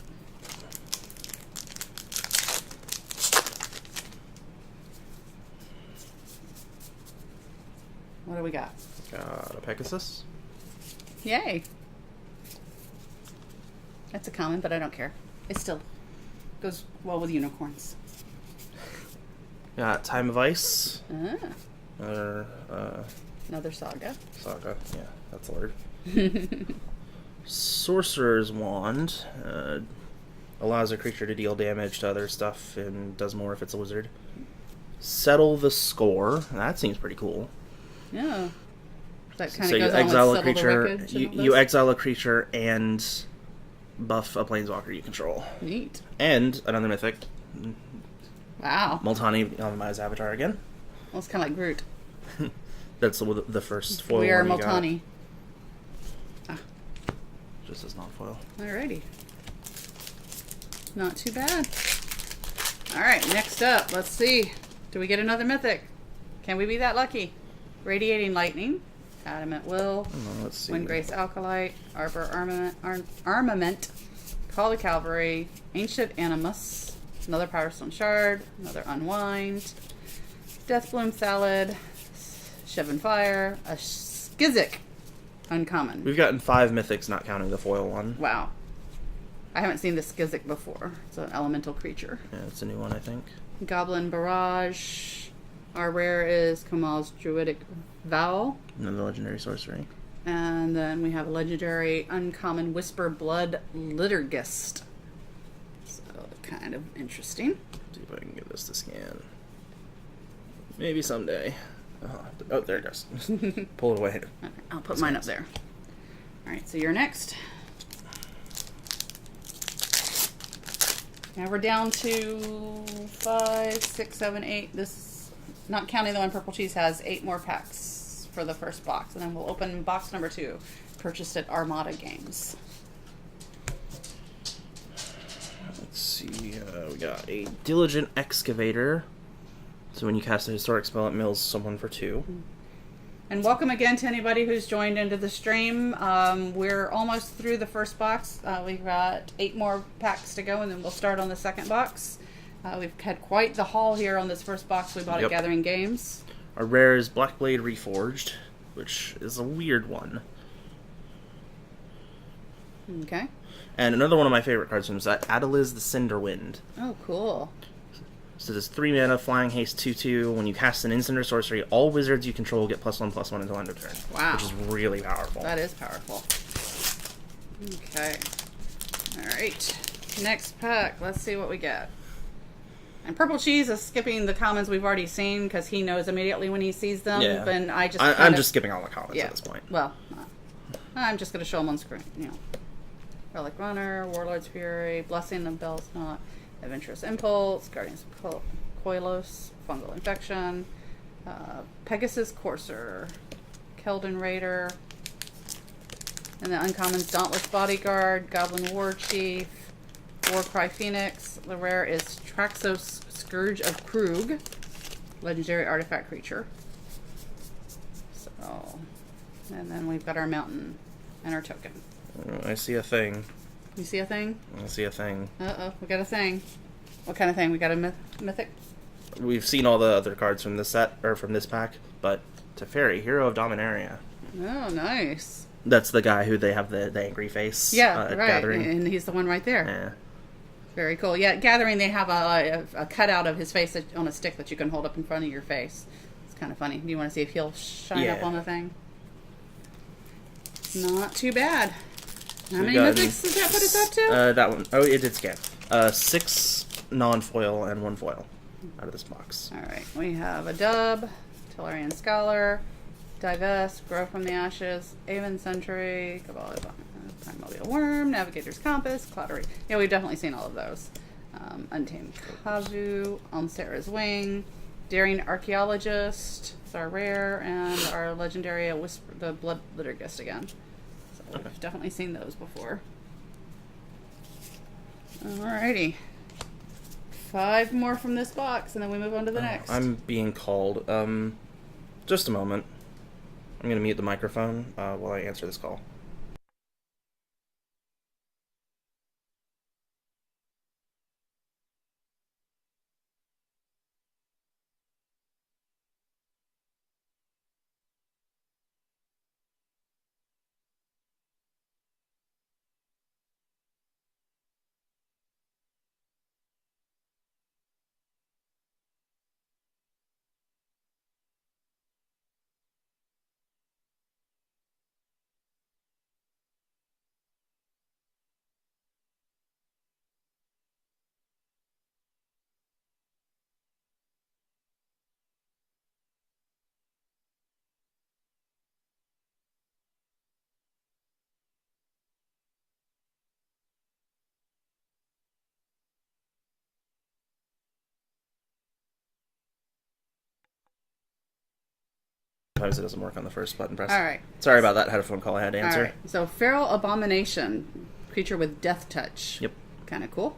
What do we got? Got a Pegasus. Yay! That's a common, but I don't care. It still goes well with unicorns. Got Time of Ice. Ah, Another another saga. saga. Yeah, that's the word. Sorcerer's Wand. Allows a creature to deal damage to other stuff and does more if it's a wizard. Settle the score. That seems pretty cool. Yeah. That kind So of you goes on with exile a Settle the creature. Wreckage and all You this. exile a creature and buff a planeswalker you control. Neat. And another mythic, Wow. Multani on my avatar again. Well, it's kind of like Groot. That's the first foil We are one you got. Multani. Just as not foil. Alrighty. Not too bad. Alright, next up, let's see. Do we get another mythic? Can we be that lucky? Radiating Lightning, Adamant Will, Let's see. Windgrace Alkalite, Arbor Armament, Call the Cavalry, Ancient Animus, another Power Stone Shard, another Unwind, Deathbloom Salad, Shivan Fire, a Skizik uncommon. We've gotten 5 mythics, not counting the foil one. Wow. I haven't seen the Skizik before. It's an elemental creature. Yeah, it's a new one, I think. Goblin Barrage. Our rare is Kamal's Druidic Vow. And then the legendary sorcery. And then we have a legendary uncommon Whisper Blood Liturgist. So kind of interesting. See if I can get this to scan. Maybe someday. Oh, there it goes. Pull it away. Okay, I'll put mine up there. Alright, so you're next. Now we're down to 5, 6, 7, 8. This, not counting the one Purple Cheese has, 8 more packs for the first box. And then we'll open box number 2, purchased at Armada Games. Let's see. We got a Diligent Excavator. So when you cast a historic spell, it mills someone for 2. And welcome again to anybody who's joined into the stream. We're almost through the first box. We've got 8 more packs to go, and then we'll start on the second box. We've had quite the haul here on this first box we bought at Gathering Games. Our rare is Blackblade Reforged, which is a weird one. Okay. And another one of my favorite cards from this, Adeliz the Cinderwind. Oh, cool. So this 3 mana, flying haste 2/2. When you cast an instant or sorcery, all wizards you control get +1/+1 until end of turn. Wow. Which is really powerful. That is powerful. Okay. Alright. Next pack. Let's see what we get. And Purple Cheese is skipping the commons we've already seen because he knows immediately when he sees them. Yeah. And I'm just skipping all the comments at this point. Well, I'm just going to show them on screen. You know, Relic Runner, Warlord's Fury, Blessing of Bell's Knot, Adventurous Impulse, Guardians of Koilos, Fungal Infection, Pegasus Courser, Keldon Raider, and the uncommons Dauntless Bodyguard, Goblin War Chief, Warcry Phoenix. The rare is Traxos Scourge of Krug, legendary artifact creature. So, and then we've got our mountain and our token. I see a thing. You see a thing? I see a thing. Uh-oh, we got a thing. What kind of thing? We got a mythic? We've seen all the other cards from this set, or from this pack, but Teferi, Hero of Dominaria. Oh, nice. That's the guy who they have the angry face. Yeah, at right. Gathering. And he's the one right there. Yeah. Very cool. Yeah, at Gathering, they have a cutout of his face on a stick that you can hold up in front of your face. It's kind of funny. Do you want to see if he'll shine up on the thing? Not too bad. How many mythics does that put us up to? That one. Oh, it did scan. 6 non-foil and 1 foil out of this box. Alright, we have a Dub, Tellurian Scholar, Divest, Grow from the Ashes, Avon Sentry, Primordial Worm, Navigator's Compass, Cloudery. Yeah, we've definitely seen all of those. Untamed Kazu, On Sarah's Wing, Daring Archaeologist, it's our rare, and our legendary the Blood Liturgist again. So we've definitely seen those before. Alrighty. 5 more from this box, and then we move on to the next. I'm being called. Just a moment. I'm going to mute the microphone while I answer this call. Sometimes it doesn't work on the first button press. All right. Sorry about that. I had a phone call I had to answer. All right. So Feral Abomination, creature with death touch. Yep. Kind of cool.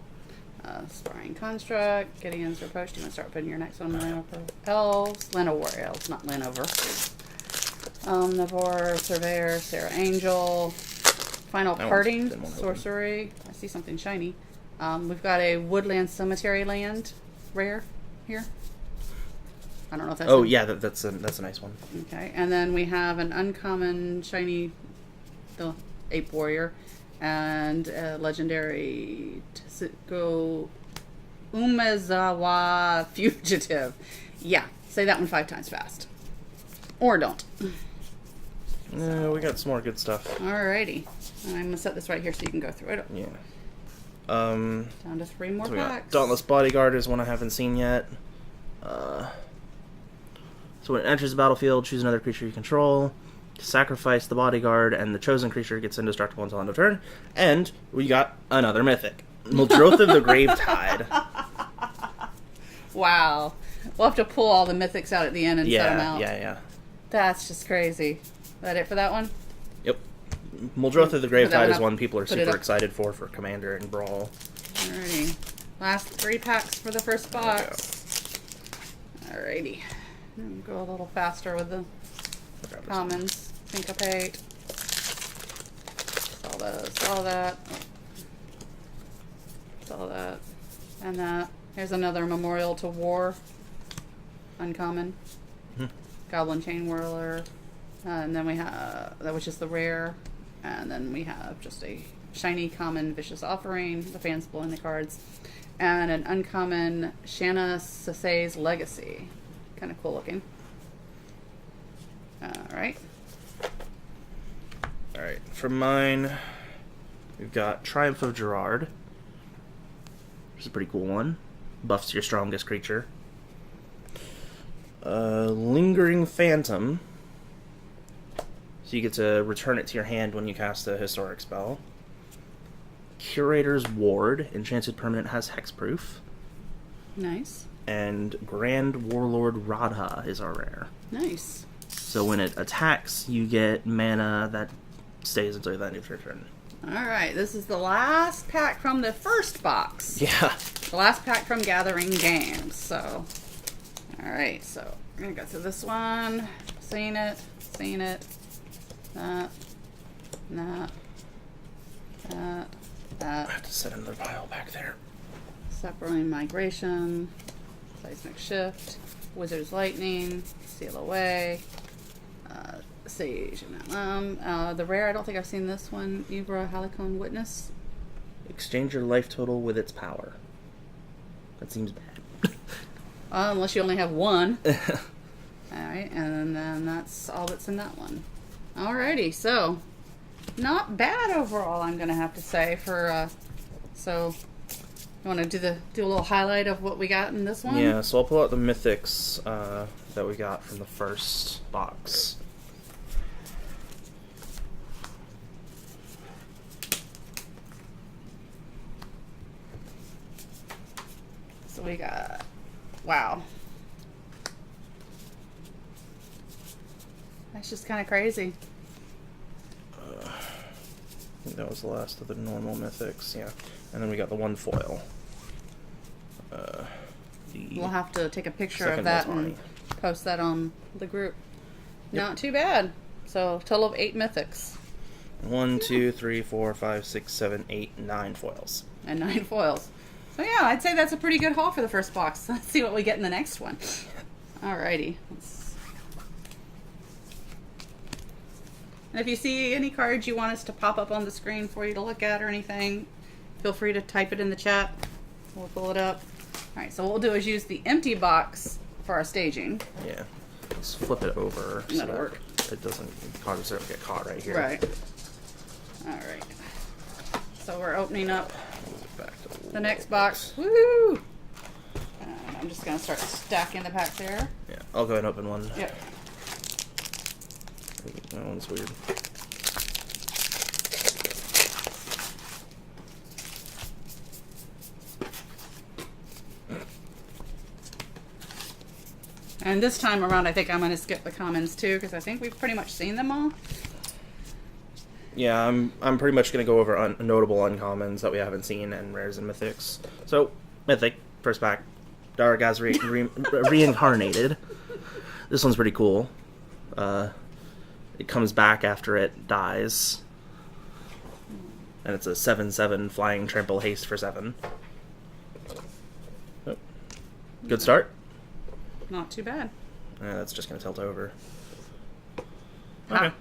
Sparring Construct, Gideon's Reproach. Do you want to start putting your next one? Lanover Elves. Llanowar Elves, not Lanover. Omnivore, Surveyor, Sarah Angel. Final Parting, Sorcery. I see something shiny. We've got a Woodland Cemetery land rare here. I don't know if that's... Oh, yeah, that's a nice one. Okay, and then we have an uncommon shiny, the Ape Warrior, and a legendary Tsuko Umezawa Fugitive. Yeah, say that one 5 times fast. Or don't. No, we got some more good stuff. Alrighty. I'm going to set this right here so you can go through it. Yeah. Down to 3 more So packs. Dauntless Bodyguard is one I haven't seen yet. So when it enters the battlefield, choose another creature you control. Sacrifice the bodyguard, and the chosen creature gets indestructible until end of turn. And we got another mythic. Muldrotha of the Gravetide. Wow. We'll have to pull all the mythics out at the end and set them out. Yeah. That's just crazy. Is that it for that one? Yep. Muldrotha of the Gravetide is up. one people are Put it super up. excited for Commander and Brawl. Alrighty. Last 3 packs for the first box. Alrighty. Go a little faster with the commons. Syncopate. Saw that. Saw that. And that. Here's another Memorial to War. Uncommon. Goblin Chain Whirler. And then we have, which is the rare. And then we have just a shiny common Vicious Offering. The fans blowing the cards. And an uncommon Shanna Sasay's Legacy. Kind of cool looking. Alright. Alright, for mine, we've got Triumph of Gerard. Which is a pretty cool one. Buffs your strongest creature. Lingering Phantom. So you get to return it to your hand when you cast a historic spell. Curator's Ward. Enchanted permanent has hexproof. Nice. And Grand Warlord Radha is our rare. Nice. So when it attacks, you get mana that stays until the end of your turn. Alright, this is the last pack from the first box. Yeah. The last pack from Gathering Games. So, alright, so we're going to go through this one. Seen it. That. I have to set another pile back there. Separating Migration. Seismic Shift. Wizard's Lightning. Steal Away. Sage and the rare, I don't think I've seen this one. Ibra Halicone Witness. Exchange your life total with its power. That seems bad. Unless you only have one. Alright, and then that's all that's in that one. Alrighty, so not bad overall, I'm gonna have to say. For so you want to do a little highlight of what we got in this one? Yeah, so I'll pull out the mythics that we got from the first box. So we got, wow. That's just kind of crazy. I think that was the last of the normal mythics, yeah. And then we got the one foil. We'll have to take a picture of that and post that on the group. Yep. Not too bad. So, total of 8 mythics. 1, 2, 3, 4, 5, 6, 7, 8, 9 foils. And 9 foils. So yeah, I'd say that's a pretty good haul for the first box. Let's see what we get in the next one. Alrighty. And if you see any cards you want us to pop up on the screen for you to look at or anything, feel free to type it in the chat. We'll pull it up. Alright, so what we'll do is use the empty box for our staging. Yeah. Let's flip it over so That'll work. It doesn't, cards don't get caught right here. Right. Alright. So we're opening up the next box. Woohoo! And I'm just going to start stacking the packs here. Yeah, I'll go ahead and open one. Yep. That one's weird. And this time around, I think I'm going to skip the commons too, because I think we've pretty much seen them all. Yeah, I'm pretty much going to go over notable uncommons that we haven't seen, and rares and mythics. So, mythic, first pack, Dargaz reincarnated. This one's pretty cool. It comes back after it dies. And it's a 7/7 flying trample haste for 7. Oh. Good start. Not too bad. That's just going to tilt over. Ha. Okay.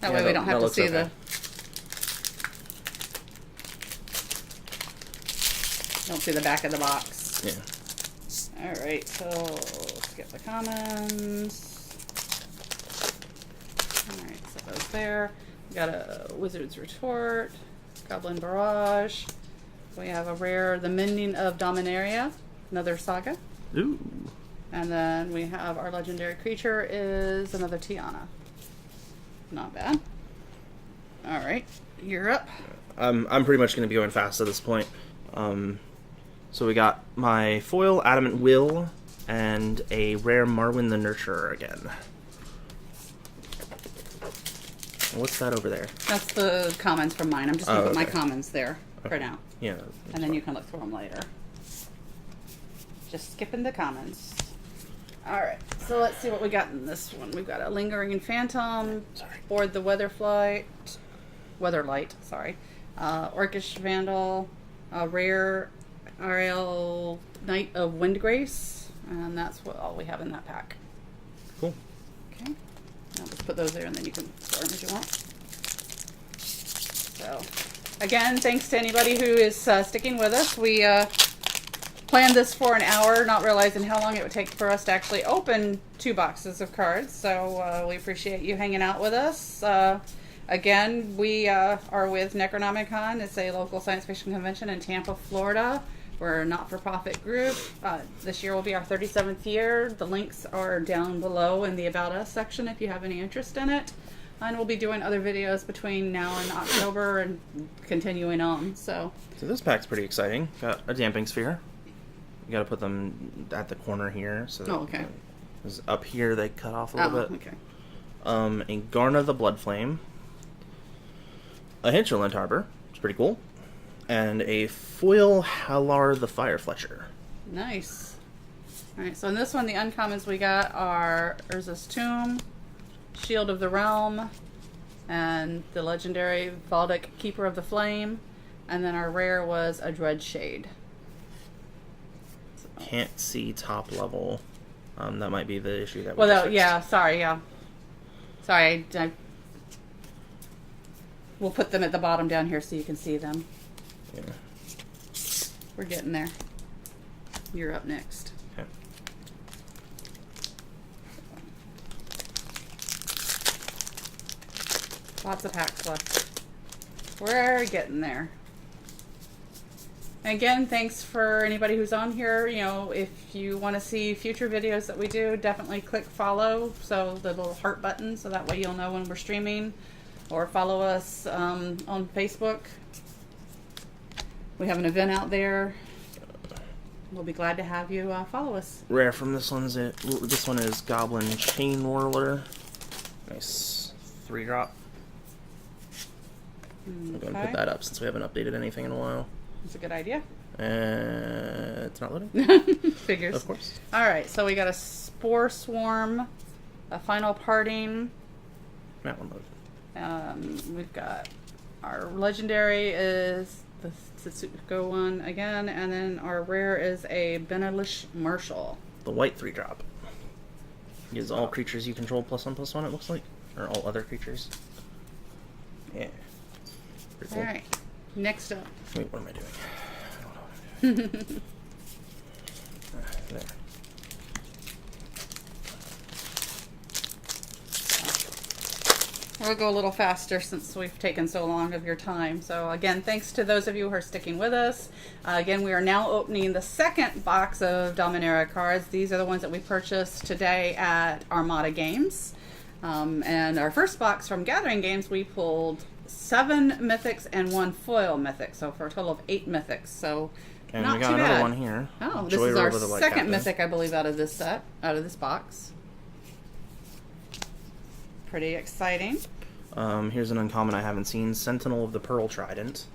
That Yeah, way we don't have to see okay. don't see the back of the box. Yeah. Alright, so skip the commons. Alright, set those there. We got a Wizard's Retort, Goblin Barrage. We have a rare, the Mending of Dominaria, another saga. Ooh. And then we have our legendary creature is another Tiana. Not bad. Alright, you're up. I'm pretty much going to be going fast at this point. So we got my foil Adamant Will and a rare Marwyn the Nurturer again. What's that over there? That's the comments from mine. I'm just going to put my okay. comments there for now. Yeah. And then you can look through them later. Just skipping the comments. Alright, so let's see what we got in this one. We've got a Lingering Phantom, Board the Weatherlight, Orcish Vandal, a rare RL Knight of Windgrace, and that's all we have in that pack. Cool. Okay, I'll just put those there and then you can store them as you want. So, again, thanks to anybody who is sticking with us. We planned this for an hour, not realizing how long it would take for us to actually open 2 boxes of cards. So we appreciate you hanging out with us. Again, we are with Necronomicon. It's a local science fiction convention in Tampa, Florida. We're a not-for-profit group. This year will be our 37th year. The links are down below in the About Us section if you have any interest in it. And we'll be doing other videos between now and October and continuing on. So this pack's pretty exciting. Got a Damping Sphere. You got to put them at the corner here. So oh, okay. Because up here they cut off a little bit. Okay. A Garna the Bloodflame. A Hinterland Harbor. It's pretty cool. And a foil Halar the Firefletcher. Nice. Alright, so in this one, the uncommons we got are Urza's Tomb, Shield of the Realm, and the legendary Valdic Keeper of the Flame. And then our rare was a Dreadshade. So. Can't see top level. That might be the issue that we well, just that, fixed. yeah, sorry, yeah. Sorry, we'll put them at the bottom down here so you can see them. Yeah. We're getting there. You're up next. Okay. Lots of packs left. We're getting there. And again, thanks for anybody who's on here. You know, if you want to see future videos that we do, definitely click follow, so the little heart button, so that way you'll know when we're streaming. Or follow us on Facebook. We have an event out there. We'll be glad to have you follow us. Rare from this this one is Goblin Chain Whirler. Nice 3-drop. I'm going to put that up since we haven't updated anything in a while. That's a good idea. It's not loading? Figures. Of course. Alright, so we got a Spore Swarm, a Final Parting. That one loaded. We've got our legendary is the Setsuko one again, and then our rare is a Benelish Marshal. The white 3-drop. Gives all creatures you control +1/+1, it looks like. Or all other creatures. Yeah. Pretty cool. Alright, next up. Wait, what am I doing? I don't know what I'm doing. There. We'll go a little faster since we've taken so long of your time. So again, thanks to those of you who are sticking with us. Again, we are now opening the second box of Dominara cards. These are the ones that we purchased today at Armada Games. And our first box from Gathering Games, we pulled 7 mythics and 1 foil mythic. So for a total of 8 mythics. So And Not we got too another bad. one here. Oh, this Joy is our Rover the Light second Captain. mythic, I believe, out of this set, out of this box. Pretty exciting. Here's an uncommon I haven't seen. Sentinel of the Pearl Trident.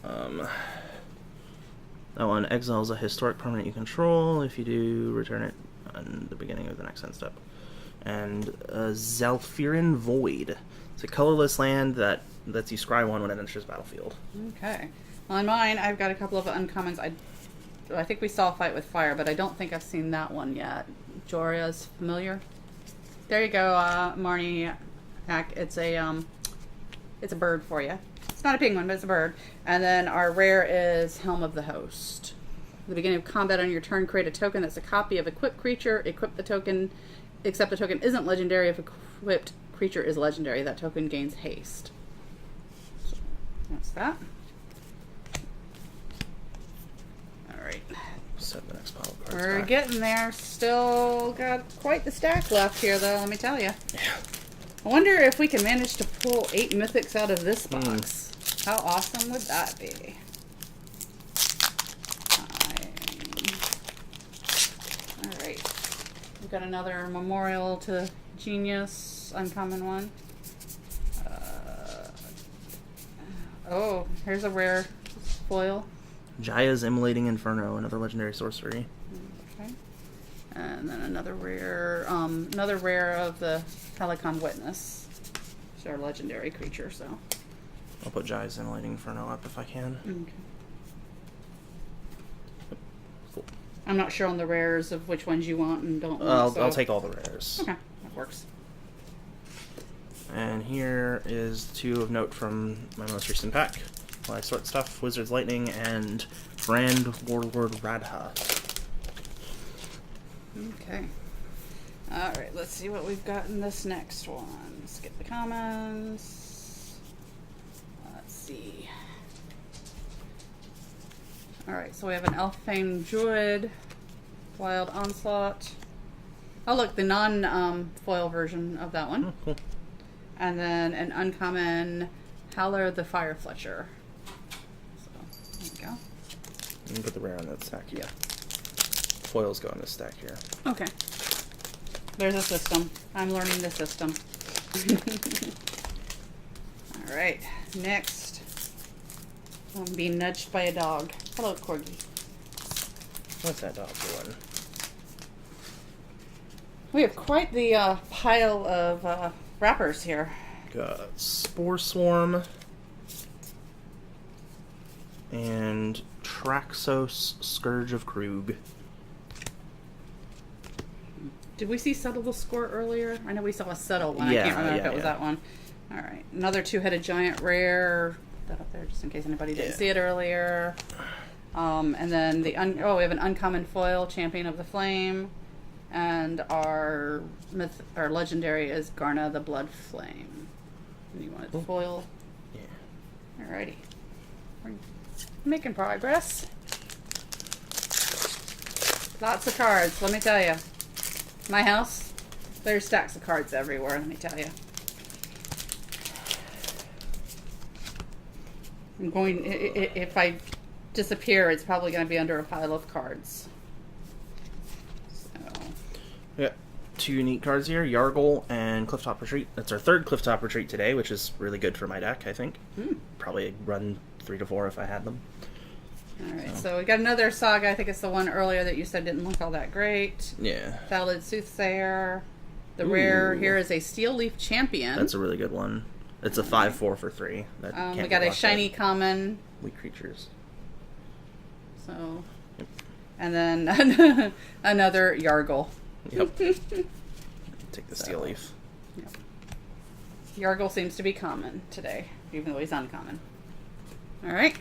That one exiles a historic permanent you control. If you do, return it on the beginning of the next end step. And Zalfirin Void. It's a colorless land that lets you scry one when it enters the battlefield. Okay. Well, in mine, I've got a couple of uncommons. I think we saw a Fight with Fire, but I don't think I've seen that one yet. Joria's familiar. There you go, Marnie. It's a bird for you. It's not a penguin, but it's a bird. And then our rare is Helm of the Host. At the beginning of combat on your turn, create a token that's a copy of equipped creature. Equip the token, except the token isn't legendary. If equipped creature is legendary, that token gains haste. So that's that. Alright. Set the next pile of cards We're back. getting there. Still got quite the stack left here, though, let me tell you. Yeah. I wonder if we can manage to pull 8 mythics out of this box. How awesome would that be? Alright. We've got another Memorial to Genius uncommon one. Oh, here's a rare foil. Jaya's Immolating Inferno, another legendary sorcery. Okay. And then another rare of the Helicon Witness. It's our legendary creature, so. I'll put Jaya's Immolating Inferno up if I can. Okay. Cool. I'm not sure on the rares of which ones you want and don't want. I'll take all the rares. Okay, that works. And here is 2 of note from my most recent pack. While I sort stuff, Wizard's Lightning and Brand Warlord Radha. Okay. Alright, let's see what we've got in this next one. Skip the comments. Let's see. Alright, so we have an Elfane Druid, Wild Onslaught. Oh look, the non-foil version of that one. Oh, cool. And then an uncommon Howler the Fire Fletcher. So, there we go. You can put the rare on that stack here. Foils go on this stack here. Okay. There's a system. I'm learning the system. Alright, next. I'm being nudged by a dog. Hello, Corgi. What's that dog doing? We have quite the pile of wrappers here. Got Spore Swarm and Traxos Scourge of Krug. Did we see Settle the Score earlier? I know we saw a Settle one. Yeah, I can't remember if yeah, it was yeah. that one. Alright, another 2-headed giant rare. Put that up there just in case anybody didn't Yeah. see it earlier. And then we have an uncommon foil, Champion of the Flame. And our legendary is Garna the Blood Flame. And you want it foil? Yeah. Alrighty. We're making progress. Lots of cards, let me tell you. My house, there's stacks of cards everywhere, let me tell you. I'm going, if I disappear, it's probably going to be under a pile of cards. So, We got 2 unique cards here, Yargle and Clifftop Retreat. That's our 3rd Clifftop Retreat today, which is really good for my deck, I think. Probably run 3 to 4 if I had them. alright, so we got another saga. I think it's the one earlier that you said didn't look all that great. Yeah. Valid Soothsayer. The Ooh. rare here is a Steel Leaf Champion. That's a really good one. It's a 5/4 for 3. That can't we be got a locked shiny out. common. Weak creatures. So, Yep. and then another Yargle. Yep. Take the Steel Leaf. Yep. Yargle seems to be common today, even though he's uncommon. All right.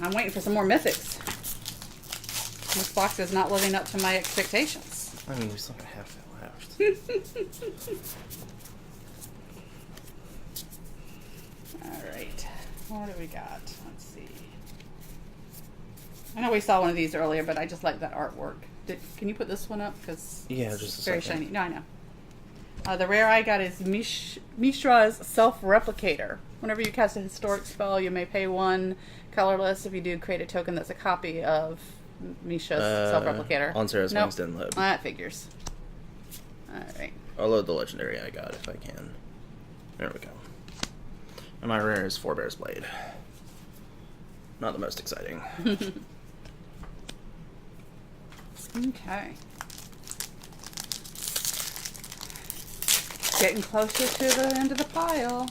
I'm waiting for some more mythics. This box is not living up to my expectations. I mean, we still got half that left. All right. What do we got? Let's see. I know we saw one of these earlier, but I just like that artwork. Can you put this one up? Because Yeah, just a very second. shiny. No, I know. The rare I got is Mishra's Self-Replicator. Whenever you cast a historic spell, you may pay 1 colorless. If you do, create a token that's a copy of Mishra's Self-Replicator. On Sarah's Nope. Wings didn't load. That figures. Alright. I'll load the legendary I got if I can. There we go. And my rare is Forebear's Blade. Not the most exciting. Okay. Getting closer to the end of the pile.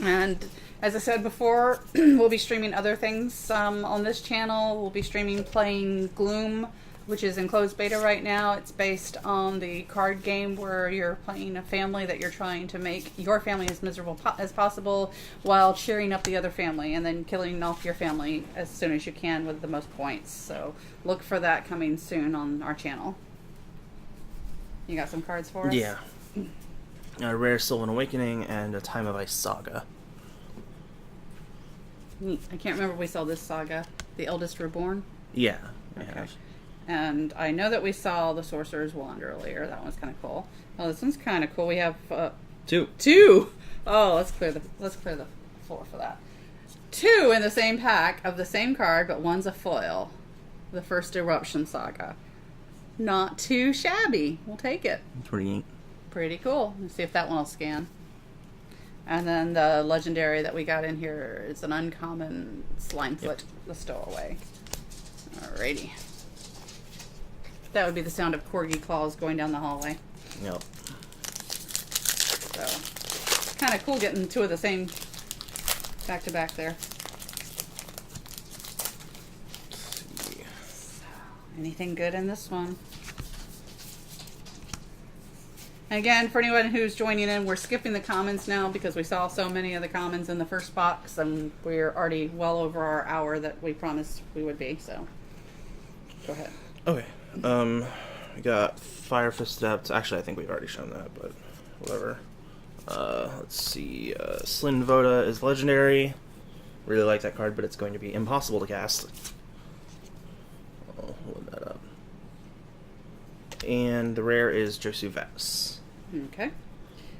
And as I said before, we'll be streaming other things on this channel. We'll be playing Gloom, which is in closed beta right now. It's based on the card game where you're playing a family that you're trying to make your family as miserable as possible while cheering up the other family and then killing off your family as soon as you can with the most points. So look for that coming soon on our channel. You got some cards for us? Yeah. A rare Sylvan Awakening and a Time of Ice Saga. Neat. I can't remember if we saw this saga, The Eldest Reborn. Yeah. Okay. And I know that we saw the Sorcerer's Wand earlier. That one's kind of cool. Oh, this one's kind of cool. We have 2. Oh, let's clear the floor for that. 2 in the same pack of the same card, but one's a foil. The First Eruption Saga. Not too shabby. We'll take it. Pretty neat. Pretty cool. Let's see if that one will scan. And then the legendary that we got in here is an uncommon Slimefoot, the Stowaway. Alrighty. That would be the sound of corgi claws going down the hallway. Yep. So, kind of cool getting 2 of the same back to back there. Let's see. So, anything good in this one? Again, for anyone who's joining in, we're skipping the commons now because we saw so many of the commons in the first box, and we're already well over our hour that we promised we would be, so go ahead. Okay. We got Fire Fist Adept. Actually, I think we've already shown that, but whatever. Let's see. Slyn Voda is legendary. Really like that card, but it's going to be impossible to cast. I'll load that up. And the rare is Josu Vess. Okay.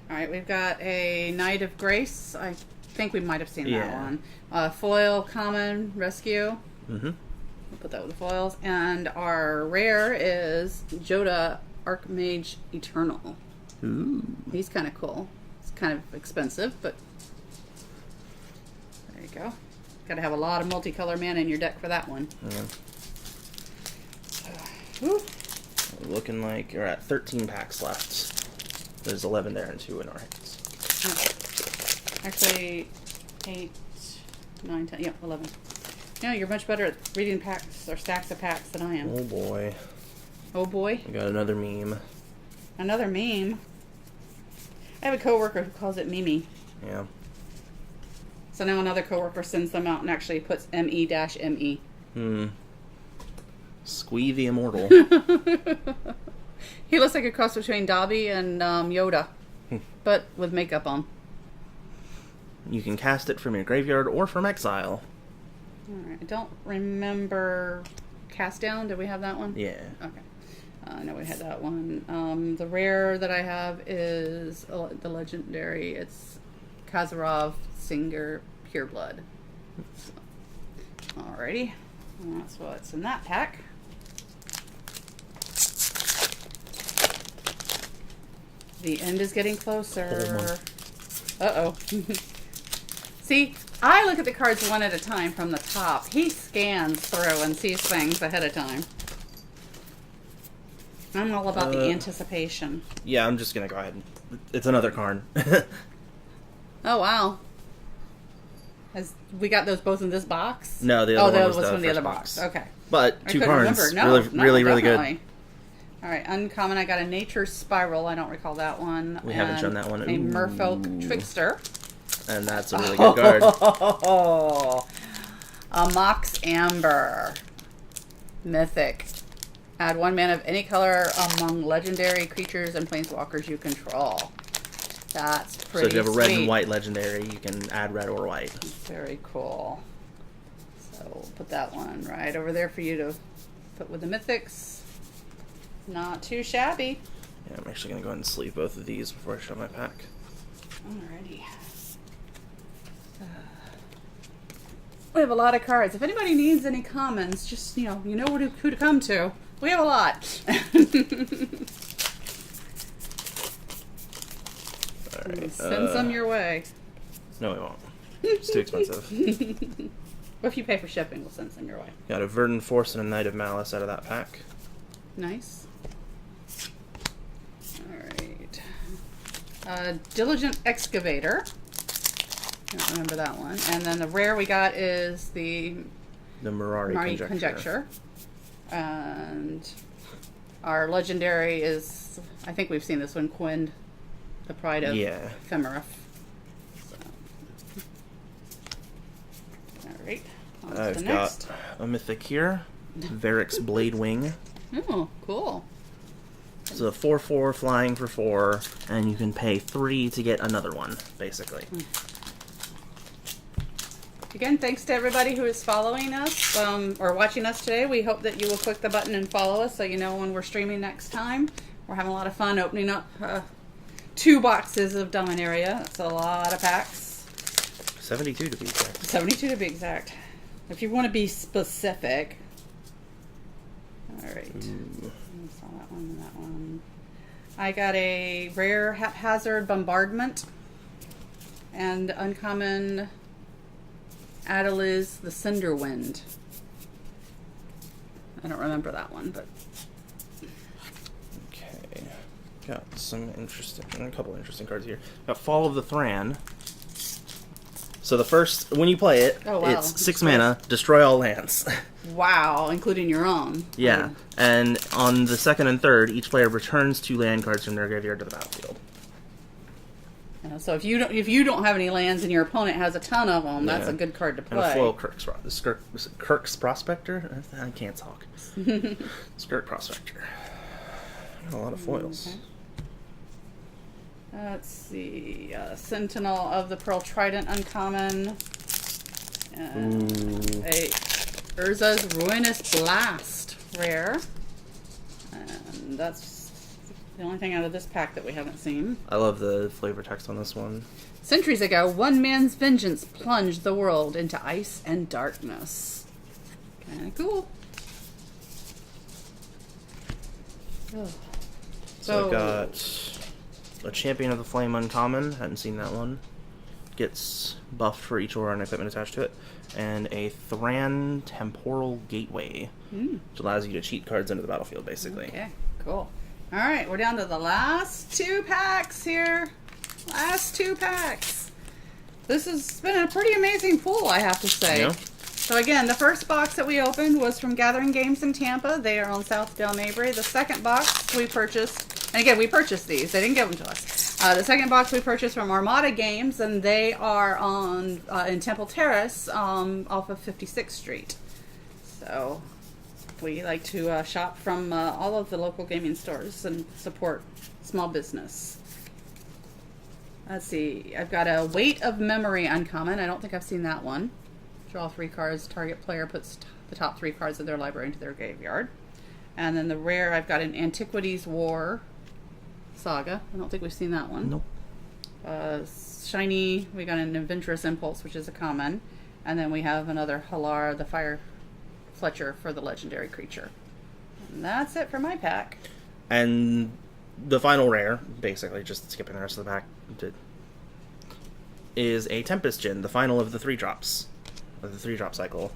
Alright, we've got a Knight of Grace. I think we might have seen that one. Foil, common, rescue. Mm-hmm. We'll put that with the foils. And our rare is Joda Archmage Eternal. Ooh. He's kind of cool. It's kind of expensive, but there you go. Got to have a lot of multicolor mana in your deck for that one. Yeah. Woo. Looking like you're at 13 packs left. There's 11 there and 2 in our hands. Oh. Actually, 8, 9, 10. Yep, 11. No, you're much better at reading packs or stacks of packs than I am. Oh boy. Oh boy. We got another meme. Another meme. I have a coworker who calls it Mimi. Yeah. So now another coworker sends them out and actually puts ME-ME. Squee the Immortal. He looks like a cross between Dobby and Yoda, but with makeup on. You can cast it from your graveyard or from exile. Alright, I don't remember Cast Down. Did we have that one? Yeah. Okay. I know we had that one. The rare that I have is the legendary. It's Kazarov Singer Pureblood. So, alrighty. That's what's in that pack. The end is getting closer. Uh-oh. See, I look at the cards one at a time from the top. He scans through and sees things ahead of time. I'm all about the anticipation. Yeah, I'm just gonna go ahead and... It's another card. Oh, wow. We got those both in this box? No, the other one was from the first other box. Okay. But I 2 couldn't cards. remember. No, really good. definitely. All right, uncommon. I got a Nature's Spiral. I don't recall that one. We haven't shown that one. A Merfolk Trickster. And that's a really good card. A Mox Amber. Mythic. Add 1 mana of any color among legendary creatures and planeswalkers you control. That's pretty So if you have a red sweet. and white legendary, you can add red or white. Very cool. So we'll put that one right over there for you to put with the mythics. Not too shabby. Yeah, I'm actually going to go ahead and sleeve both of these before I show my pack. Alrighty. We have a lot of cards. If anybody needs any comments, just, you know who to come to. We have a lot. Alright. Send some your way. No, we won't. It's too expensive. If you pay for shipping, we'll send some your way. Got a Verdant Force and a Knight of Malice out of that pack. Nice. Alright. Diligent Excavator. I don't remember that one. And then the rare we got is the Mirari Conjecture. And our legendary is, I think we've seen this one, Quind, the Pride of Ephemera. Alright. I've got a Mythic here. Varric's Blade Wing. Oh, cool. It's a 4/4 flying for 4, and you can pay 3 to get another one, basically. Again, thanks to everybody who is following us or watching us today. We hope that you will click the button and follow us so you know when we're streaming next time. We're having a lot of fun opening up 2 boxes of Dominaria. That's a lot of packs. 72 to be exact. 72 to be exact. If you want to be specific. Alright. I saw that one and that one. I got a rare Haphazard Bombardment and uncommon Adeliz the Cinderwind. I don't remember that one, but okay. Got a couple interesting cards here. Got Fall of the Thran. So the first, when you play it, it's 6 mana, destroy all lands. Wow, including your own. Yeah, and on the second and third, each player returns 2 land cards from their graveyard to the battlefield. So if you don't have any lands and your opponent has a ton of them, that's a good card to play. And a foil Kirk's Prospector? I can't talk. Skirk Prospector. Got a lot of foils. Okay. Let's see. Sentinel of the Pearl Trident uncommon. A Urza's Ruinous Blast rare. And that's the only thing out of this pack that we haven't seen. I love the flavor text on this one. Centuries ago, one man's vengeance plunged the world into ice and darkness. Kinda cool. Oh. So I've got a Champion of the Flame uncommon. Hadn't seen that one. Gets buffed for each aura and equipment attached to it. And a Thran Temporal Gateway, which allows you to cheat cards into the battlefield, basically. Okay, cool. All right, we're down to the last 2 packs here. Last 2 packs. This has been a pretty amazing pull, I have to say. Yeah. So again, the first box that we opened was from Gathering Games in Tampa. They are on South Del Mabry. The second box we purchased, and again, we purchased these. They didn't give them to us. The second box we purchased from Armada Games, and they are on in Temple Terrace off of 56th Street. So we like to shop from all of the local gaming stores and support small business. Let's see. I've got a Weight of Memory uncommon. I don't think I've seen that one. Draw 3 cards. Target player puts the top 3 cards of their library into their graveyard. And then the rare, I've got an Antiquities War Saga. I don't think we've seen that one. Nope. Shiny, we got an Adventurous Impulse, which is a common. And then we have another Halar, the Fire Fletcher for the legendary creature. And that's it for my pack. And the final rare, basically, just skipping the rest of the pack, is a Tempest Djinn, the final of the 3-drops. Of the 3-drop cycle.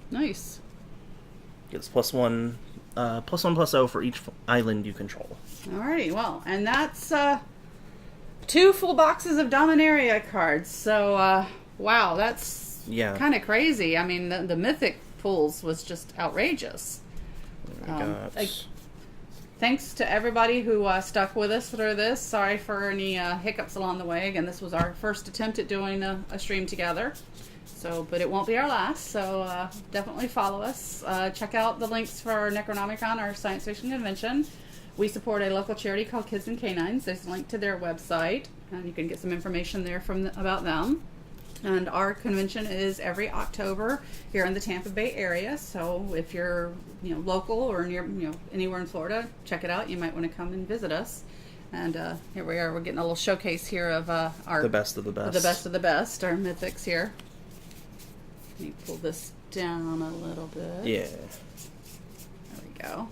Nice. Gets +1, +1/+0 for each island you control. Alrighty, well, and that's 2 full boxes of Dominaria cards. So, wow, that's kind of crazy. I mean, the Mythic pulls was just outrageous. Thanks to everybody who stuck with us through this. Sorry for any hiccups along the way. Again, this was our first attempt at doing a stream together. So, but it won't be our last, so definitely follow us. Check out the links for our Necronomicon, our science fiction convention. We support a local charity called Kids and Canines. There's a link to their website, and you can get some information there about them. And our convention is every October here in the Tampa Bay area. So if you're local or near anywhere in Florida, check it out. You might want to come and visit us. And here we are. We're getting a little showcase here of our the best of the best. The best of the best. Our mythics here. Let me pull this down a little bit. Yeah. There we go.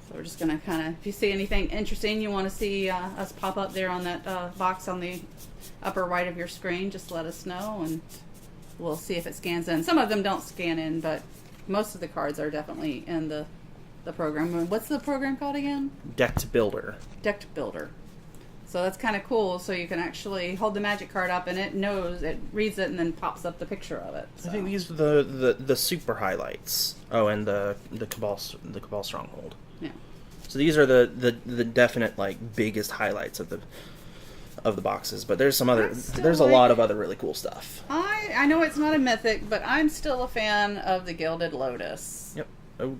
So we're just gonna kind of, if you see anything interesting you want to see us pop up there on that box on the upper right of your screen, just let us know and we'll see if it scans in. Some of them don't scan in, but most of the cards are definitely in the program. What's the program called again? Decked Builder. Decked Builder. So that's kind of cool. So you can actually hold the magic card up and it knows, it reads it and then pops up the picture of it. So. I think these are the super highlights. Oh, and the Cabal Stronghold. Yeah. So these are the definite biggest highlights of the boxes, but there's some other there's a lot of other really cool stuff. I know it's not a mythic, but I'm still a fan of the Gilded Lotus. Yep. Oh,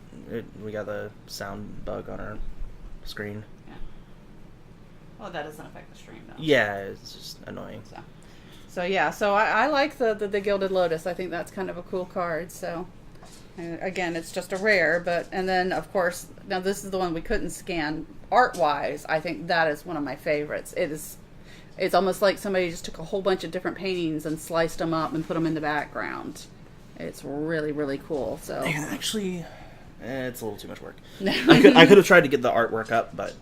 we got the sound bug on our screen. Yeah. Well, that doesn't affect the stream though. Yeah, it's just annoying. So yeah, so I like the Gilded Lotus. I think that's kind of a cool card. So again, it's just a rare, and then of course, now this is the one we couldn't scan. Art wise, I think that is one of my favorites. It's almost like somebody just took a whole bunch of different paintings and sliced them up and put them in the background. It's really, really cool. So Man, actually, it's a little too much work. I could have tried to get the artwork up, but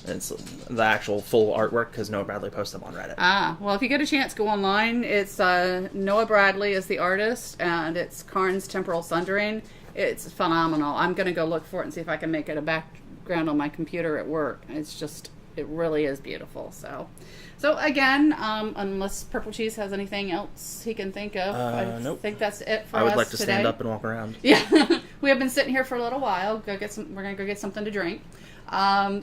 it's the actual full artwork because Noah Bradley posted them on Reddit. Well, if you get a chance, go online. It's Noah Bradley is the artist, and it's Karn's Temporal Sundering. It's phenomenal. I'm going to go look for it and see if I can make it a background on my computer at work. It really is beautiful. So again, unless Purple Cheese has anything else he can think of, nope. think that's it for us today. I would like to stand up and walk around. Yeah, we have been sitting here for a little while. We're gonna go get something to drink.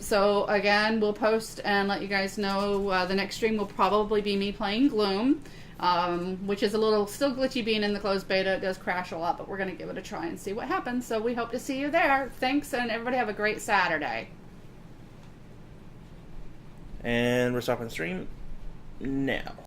So again, we'll post and let you guys know. The next stream will probably be me playing Gloom, which is a little still glitchy being in the closed beta. It does crash a lot, but we're gonna give it a try and see what happens. So we hope to see you there. Thanks, and everybody have a great Saturday. And we're stopping the stream now.